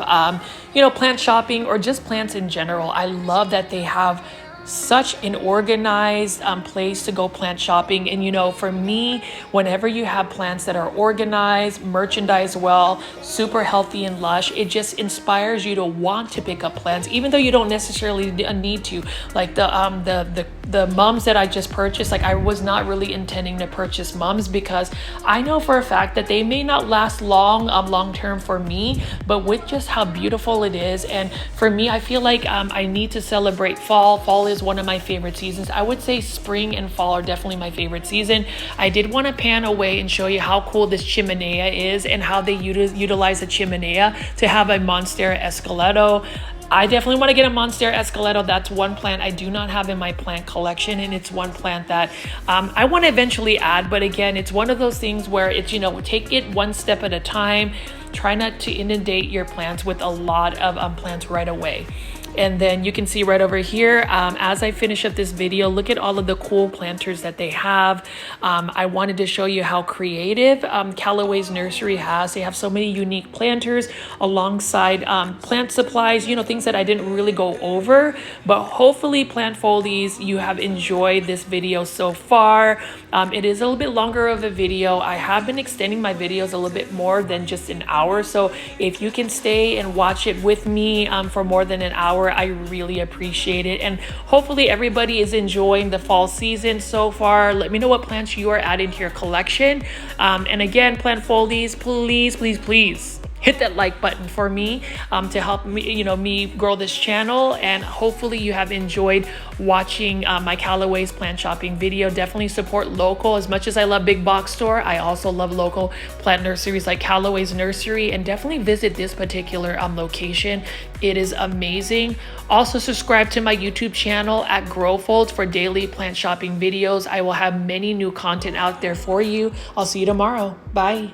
you know, plant shopping or just plants in general. I love that they have such an organized place to go plant shopping. And you know, for me, whenever you have plants that are organized, merchandised well, super healthy and lush, it just inspires you to want to pick up plants, even though you don't necessarily need to. Like the mums that I just purchased, like I was not really intending to purchase mums because I know for a fact that they may not last long term for me, but with just how beautiful it is. And for me, I feel like I need to celebrate fall. Fall is one of my favorite seasons. I would say spring and fall are definitely my favorite season. I did want to pan away and show you how cool this chimenea is and how they utilize the chimenea to have a Monstera esqueleto. I definitely want to get a Monstera esqueleto. That's one plant I do not have in my plant collection, and it's one plant that I want to eventually add. But again, it's one of those things where it's, you know, take it one step at a time. Try not to inundate your plants with a lot of plants right away. And then you can see right over here, as I finish up this video, look at all of the cool planters that they have. I wanted to show you how creative Callaway's nursery has. They have so many unique planters alongside plant supplies, you know, things that I didn't really go over. But hopefully, plant foldies, you have enjoyed this video so far. It is a little bit longer of a video. I have been extending my videos a little bit more than just an hour. So if you can stay and watch it with me for more than an hour, I really appreciate it. And hopefully everybody is enjoying the fall season so far. Let me know what plants you are adding to your collection. And again, plant foldies, please hit that like button for me to help me, you know, me grow this channel. And hopefully you have enjoyed watching my Callaway's plant shopping video. Definitely support local. As much as I love big box store, I also love local plant nurseries like Callaway's nursery, and definitely visit this particular location. It is amazing. Also subscribe to my YouTube channel at Growfolds for daily plant shopping videos. I will have many new content out there for you. I'll see you tomorrow. Bye.